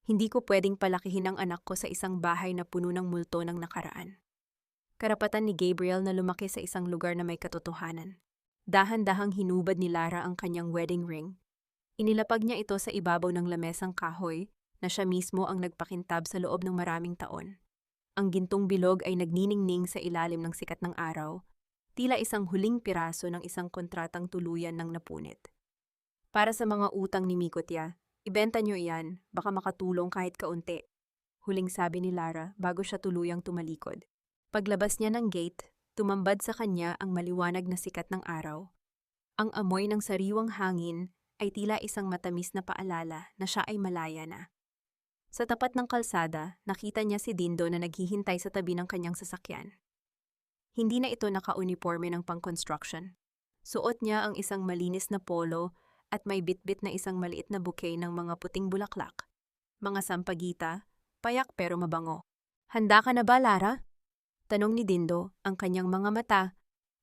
Hindi ko pwedeng palakihin ang anak ko sa isang bahay na puno ng multo ng nakaraan. Karapatan ni Gabriel na lumaki sa isang lugar na may katotohanan. Dahan-dahang hinubad ni Lara ang kanyang wedding ring. Inilapag niya ito sa ibabaw ng lamesang kahoy na siya mismo ang nagpakintab sa loob ng maraming taon. Ang gintong bilog ay nagniningning sa ilalim ng sikat ng araw, tila isang huling piraso ng isang kontratang tuluyan ng napunit. Para sa mga utang ni Miko, tiya, ibenta niyo iyan, baka makatulong kahit kaunti. Huling sabi ni Lara bago siya tuluyang tumalikod. Paglabas niya ng gate, tumambad sa kanya ang maliwanag na sikat ng araw. Ang amoy ng sariwang hangin ay tila isang matamis na paalala na siya ay malaya na. Sa tapat ng kalsada, nakita niya si Dindo na naghihintay sa tabi ng kanyang sasakyan. Hindi na ito naka-uniforme ng pang-construction. Suot niya ang isang malinis na polo at may bitbit na isang maliit na bouquet ng mga puting bulaklak. Mga sampagita, payak pero mabango. Handa ka na ba, Lara? Tanong ni Dindo, ang kanyang mga mata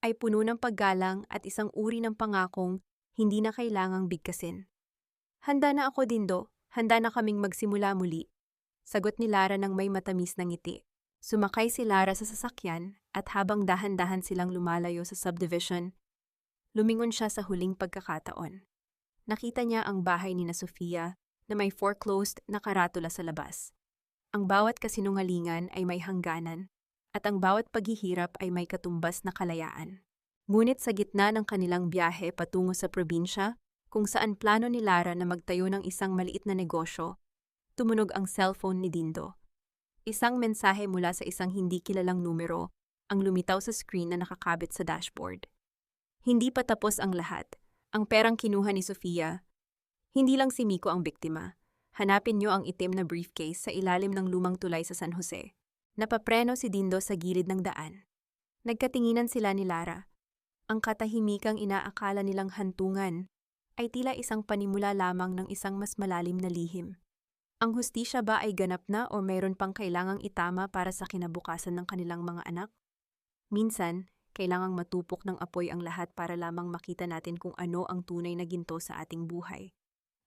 ay puno ng paggalang at isang uri ng pangakong hindi na kailangang bigkasin. Handa na ako, Dindo. Handa na kaming magsimula muli. Sagot ni Lara ng may matamis na ngiti. Sumakay si Lara sa sasakyan at habang dahan-dahan silang lumalayo sa subdivision, lumingon siya sa huling pagkakataon. Nakita niya ang bahay ni na Sofia na may foreclosed na karatula sa labas. Ang bawat kasinungalingan ay may hangganan at ang bawat paghihirap ay may katumbas na kalayaan. Ngunit sa gitna ng kanilang biyahe patungo sa probinsya, kung saan plano ni Lara na magtayo ng isang maliit na negosyo, tumunog ang cellphone ni Dindo. Isang mensahe mula sa isang hindi kilalang numero ang lumitaw sa screen na nakakabit sa dashboard. Hindi pa tapos ang lahat. Ang perang kinuha ni Sofia. Hindi lang si Miko ang biktima. Hanapin niyo ang itim na briefcase sa ilalim ng lumang tulay sa San Jose. Napapreno si Dindo sa gilid ng daan. Nagkatinginan sila ni Lara. Ang katahimikang inaakala nilang hantungan ay tila isang panimula lamang ng isang mas malalim na lihim. Ang hustisya ba ay ganap na o mayroon pang kailangang itama para sa kinabukasan ng kanilang mga anak? Minsan, kailangang matupok ng apoy ang lahat para lamang makita natin kung ano ang tunay na ginto sa ating buhay.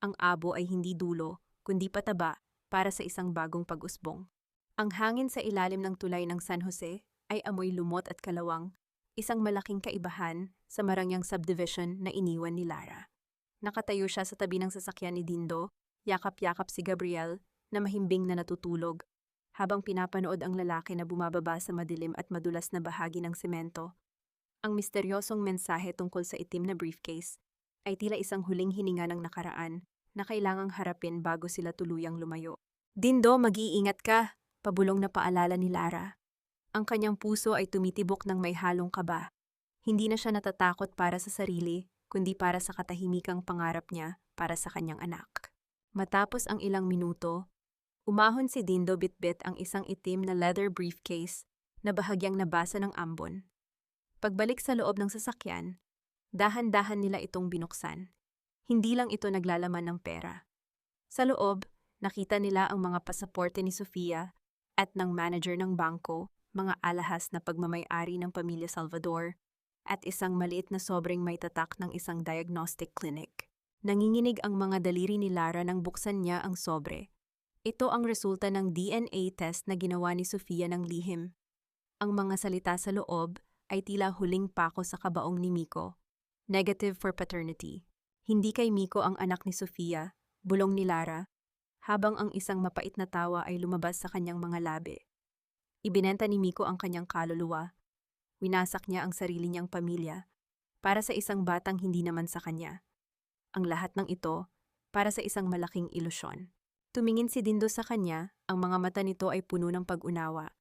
Ang abo ay hindi dulo, kundi pataba para sa isang bagong pag-usbong. Ang hangin sa ilalim ng tulay ng San Jose ay amoy lumot at kalawang, isang malaking kaibahan sa marangyang subdivision na iniwan ni Lara. Nakatayo siya sa tabi ng sasakyan ni Dindo, yakap-yakap si Gabriel na mahimbing na natutulog, habang pinapanood ang lalaki na bumababa sa madilim at madulas na bahagi ng semento. Ang misteryosong mensahe tungkol sa itim na briefcase ay tila isang huling hininga ng nakaraan na kailangang harapin bago sila tuluyang lumayo. Dindo, mag-iingat ka, pabulong na paalala ni Lara. Ang kanyang puso ay tumitibok ng may halong kaba. Hindi na siya natatakot para sa sarili, kundi para sa katahimikang pangarap niya para sa kanyang anak. Matapos ang ilang minuto, umahon si Dindo bitbit ang isang itim na leather briefcase na bahagyang nabasa ng ambon. Pagbalik sa loob ng sasakyan, dahan-dahan nila itong binuksan. Hindi lang ito naglalaman ng pera. Sa loob, nakita nila ang mga pasaporte ni Sofia at ng manager ng bangko, mga alahas na pagmamay-ari ng pamilya Salvador, at isang maliit na sobrang may tatak ng isang diagnostic clinic. Nanginginig ang mga daliri ni Lara nang buksan niya ang sobre. Ito ang resulta ng DNA test na ginawa ni Sofia ng lihim. Ang mga salita sa loob ay tila huling pako sa kabaong ni Miko. Negative for paternity. Hindi kay Miko ang anak ni Sofia, bulong ni Lara, habang ang isang mapait na tawa ay lumabas sa kanyang mga labi. Ibinenta ni Miko ang kanyang kaluluwa. Winasak niya ang sarili niyang pamilya para sa isang batang hindi naman sa kanya. Ang lahat ng ito para sa isang malaking ilusyon. Tumingin si Dindo sa kanya, ang mga mata nito ay puno ng pag-unawa.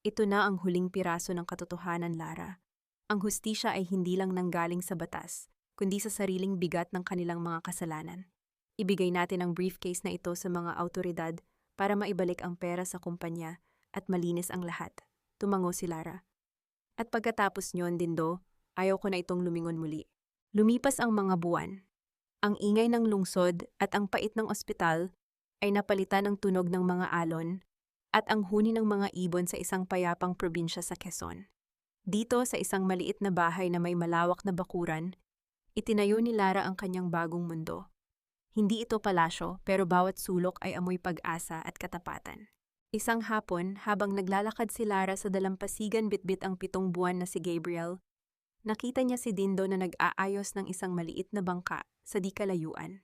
Ito na ang huling piraso ng katotohanan, Lara. Ang hustisya ay hindi lang nanggaling sa batas, kundi sa sariling bigat ng kanilang mga kasalanan. Ibigay natin ang briefcase na ito sa mga autoridad para maibalik ang pera sa kumpanya at malinis ang lahat. Tumango si Lara. At pagkatapos nyon, Dindo, ayaw ko na itong lumingon muli. Lumipas ang mga buwan. Ang ingay ng lungsod at ang pait ng ospital ay napalitan ng tunog ng mga alon at ang huni ng mga ibon sa isang payapang probinsya sa Quezon. Dito sa isang maliit na bahay na may malawak na bakuran, itinayo ni Lara ang kanyang bagong mundo. Hindi ito palasyo pero bawat sulok ay amoy pag-asa at katapatan. Isang hapon, habang naglalakad si Lara sa dalampasigan bitbit ang 7 buwan na si Gabriel, nakita niya si Dindo na nag-aayos ng isang maliit na bangka sa di kalayuan.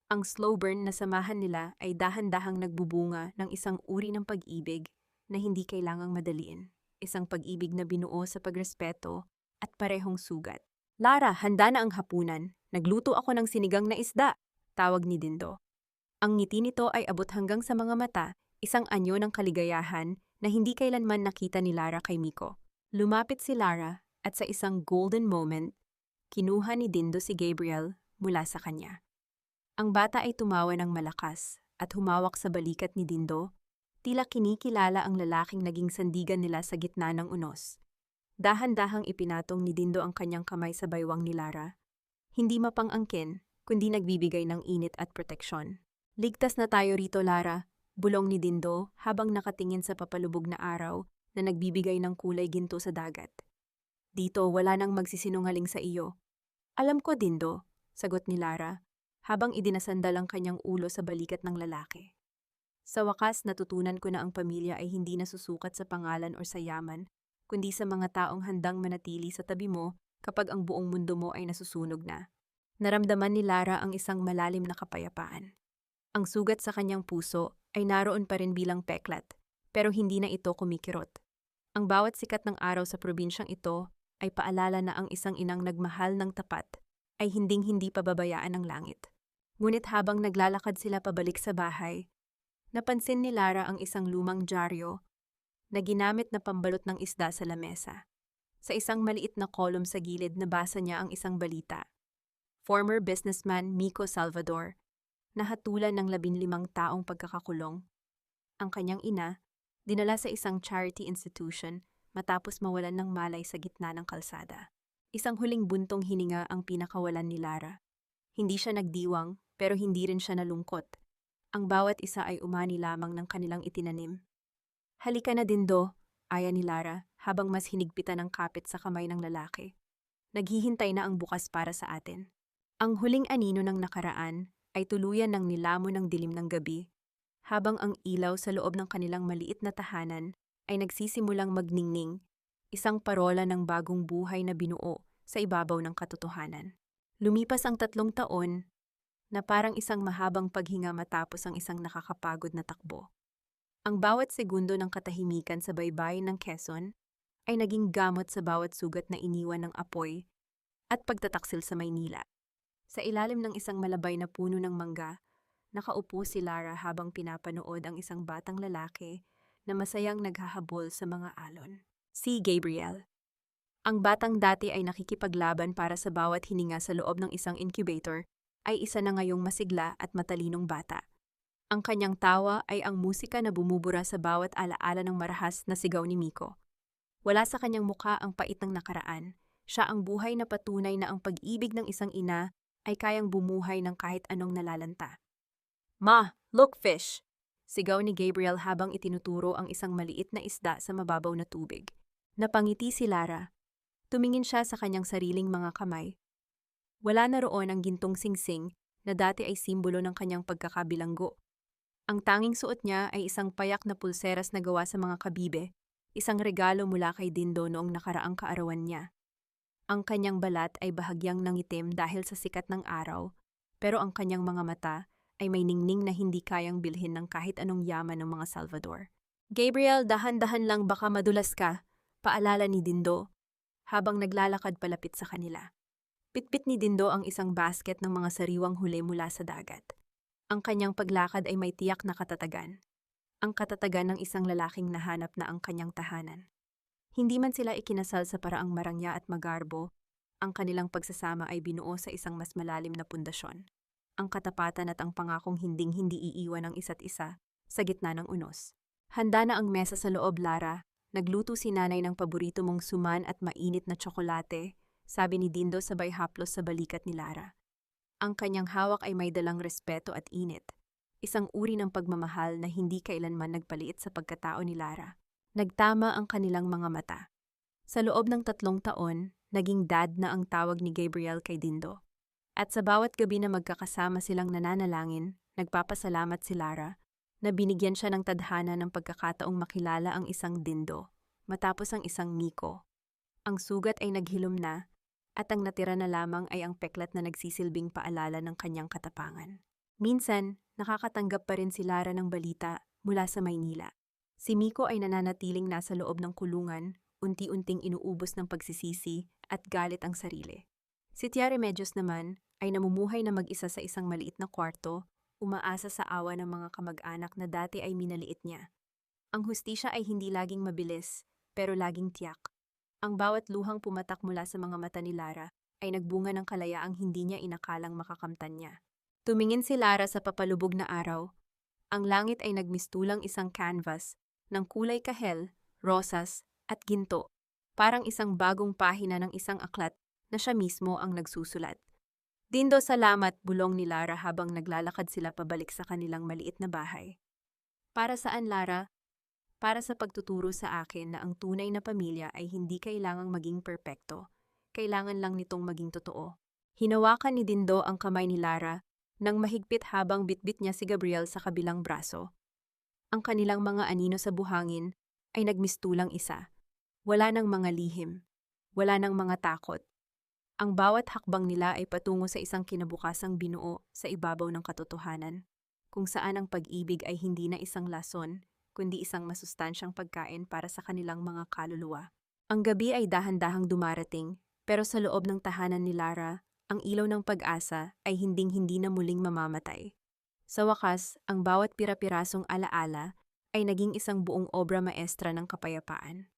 Ang slow burn na samahan nila ay dahan-dahang nagbubunga ng isang uri ng pag-ibig na hindi kailangang madaliin. Isang pag-ibig na binuo sa pagrespeto at parehong sugat. Lara, handa na ang hapunan. Nagluto ako ng sinigang na isda, tawag ni Dindo. Ang ngiti nito ay abot hanggang sa mga mata, isang anyo ng kaligayahan na hindi kailanman nakita ni Lara kay Miko. Lumapit si Lara at sa isang golden moment, kinuha ni Dindo si Gabriel mula sa kanya. Ang bata ay tumawa ng malakas at humawak sa balikat ni Dindo, tila kinikilala ang lalaking naging sandigan nila sa gitna ng unos. Dahan-dahang ipinatong ni Dindo ang kanyang kamay sa baywang ni Lara. Hindi mapang-angkin, kundi nagbibigay ng init at proteksyon. Ligtas na tayo rito, Lara, bulong ni Dindo habang nakatingin sa papalubog na araw na nagbibigay ng kulay ginto sa dagat. Dito wala nang magsisinungaling sa iyo. Alam ko, Dindo, sagot ni Lara, habang idinasandal ang kanyang ulo sa balikat ng lalaki. Sa wakas, natutunan ko na ang pamilya ay hindi nasusukat sa pangalan o sa yaman, kundi sa mga taong handang manatili sa tabi mo kapag ang buong mundo mo ay nasusunog na. Naramdaman ni Lara ang isang malalim na kapayapaan. Ang sugat sa kanyang puso ay naroon pa rin bilang peklat, pero hindi na ito kumikirot. Ang bawat sikat ng araw sa probinsyang ito ay paalala na ang isang inang nagmahal ng tapat ay hinding-hindi pababayaan ng langit. Ngunit habang naglalakad sila pabalik sa bahay, napansin ni Lara ang isang lumang dyaryo na ginamit na pambalot ng isda sa lamesa. Sa isang maliit na kolum sa gilid nabasa niya ang isang balita. Former businessman Miko Salvador, nahatulan ng 15 taong pagkakakulong. Ang kanyang ina, dinala sa isang charity institution matapos mawalan ng malay sa gitna ng kalsada. Isang huling buntong hininga ang pinakawalan ni Lara. Hindi siya nagdiwang, pero hindi rin siya nalungkot. Ang bawat isa ay umani lamang ng kanilang itinanim. Halika na, Dindo, aya ni Lara habang mas hinigpitan ang kapit sa kamay ng lalaki. Naghihintay na ang bukas para sa atin. Ang huling anino ng nakaraan ay tuluyan ng nilamon ng dilim ng gabi, habang ang ilaw sa loob ng kanilang maliit na tahanan ay nagsisimulang magningning, isang parola ng bagong buhay na binuo sa ibabaw ng katotohanan. Lumipas ang 3 taon na parang isang mahabang paghinga matapos ang isang nakakapagod na takbo. Ang bawat segundo ng katahimikan sa baybayin ng Quezon ay naging gamot sa bawat sugat na iniwan ng apoy at pagtataksil sa Maynila. Sa ilalim ng isang malabay na puno ng mangga, nakaupo si Lara habang pinapanood ang isang batang lalaki na masayang naghahabol sa mga alon. Si Gabriel. Ang batang dati ay nakikipaglaban para sa bawat hininga sa loob ng isang incubator, ay isa na ngayong masigla at matalinong bata. Ang kanyang tawa ay ang musika na bumubura sa bawat alaala ng marahas na sigaw ni Miko. Wala sa kanyang mukha ang pait ng nakaraan. Siya ang buhay na patunay na ang pag-ibig ng isang ina ay kayang bumuhay ng kahit anong nalalanta. Ma, look fish! Sigaw ni Gabriel habang itinuturo ang isang maliit na isda sa mababaw na tubig. Napangiti si Lara. Tumingin siya sa kanyang sariling mga kamay. Wala na roon ang gintong singsing na dati ay simbolo ng kanyang pagkakabilanggo. Ang tanging suot niya ay isang payak na pulseras na gawa sa mga kabibe, isang regalo mula kay Dindo noong nakaraang kaarawan niya. Ang kanyang balat ay bahagyang nangitim dahil sa sikat ng araw, pero ang kanyang mga mata ay may ningning na hindi kayang bilhin ng kahit anong yaman ng mga Salvador. Gabriel, dahan-dahan lang baka madulas ka, paalala ni Dindo, habang naglalakad palapit sa kanila. Pitpit ni Dindo ang isang basket ng mga sariwang huli mula sa dagat. Ang kanyang paglakad ay may tiyak na katatagan. Ang katatagan ng isang lalaking nahanap na ang kanyang tahanan. Hindi man sila ikinasal sa paraang marangya at magarbo, ang kanilang pagsasama ay binuo sa isang mas malalim na pundasyon. Ang katapatan at ang pangakong hinding-hindi iiwan ang isa't isa sa gitna ng unos. Handa na ang mesa sa loob, Lara. Nagluto si nanay ng paborito mong suman at mainit na tsokolate, sabi ni Dindo sabay haplos sa balikat ni Lara. Ang kanyang hawak ay may dalang respeto at init. Isang uri ng pagmamahal na hindi kailanman nagpaliit sa pagkatao ni Lara. Nagtama ang kanilang mga mata. Sa loob ng 3 taon, naging dad na ang tawag ni Gabriel kay Dindo. At sa bawat gabi na magkakasama silang nananalangin, nagpapasalamat si Lara na binigyan siya ng tadhana ng pagkakataong makilala ang isang Dindo, matapos ang isang Miko. Ang sugat ay naghilom na, at ang natira na lamang ay ang peklat na nagsisilbing paalala ng kanyang katapangan. Minsan, nakakatanggap pa rin si Lara ng balita mula sa Maynila. Si Miko ay nananatiling nasa loob ng kulungan, unti-unting inuubos ng pagsisisi at galit ang sarili. Si Tia Remedios naman ay namumuhay na mag-isa sa isang maliit na kwarto, umaasa sa awa ng mga kamag-anak na dati ay minaliit niya. Ang hustisya ay hindi laging mabilis, pero laging tiyak. Ang bawat luhang pumatak mula sa mga mata ni Lara ay nagbunga ng kalayaang hindi niya inakalang makakamtan niya. Tumingin si Lara sa papalubog na araw. Ang langit ay nagmistulang isang canvas ng kulay kahel, rosas at ginto, parang isang bagong pahina ng isang aklat na siya mismo ang nagsusulat. Dindo, salamat, bulong ni Lara habang naglalakad sila pabalik sa kanilang maliit na bahay. Para saan, Lara? Para sa pagtuturo sa akin na ang tunay na pamilya ay hindi kailangang maging perpekto. Kailangan lang nitong maging totoo. Hinawakan ni Dindo ang kamay ni Lara nang mahigpit habang bitbit niya si Gabriel sa kabilang braso. Ang kanilang mga anino sa buhangin ay nagmistulang isa. Wala nang mga lihim. Wala nang mga takot. Ang bawat hakbang nila ay patungo sa isang kinabukasang binuo sa ibabaw ng katotohanan, kung saan ang pag-ibig ay hindi na isang lason, kundi isang masustansyang pagkain para sa kanilang mga kaluluwa. Ang gabi ay dahan-dahang dumarating, pero sa loob ng tahanan ni Lara, ang ilaw ng pag-asa ay hinding-hindi na muling mamamatay. Sa wakas, ang bawat pira-pirasong alaala ay naging isang buong obra maestra ng kapayapaan.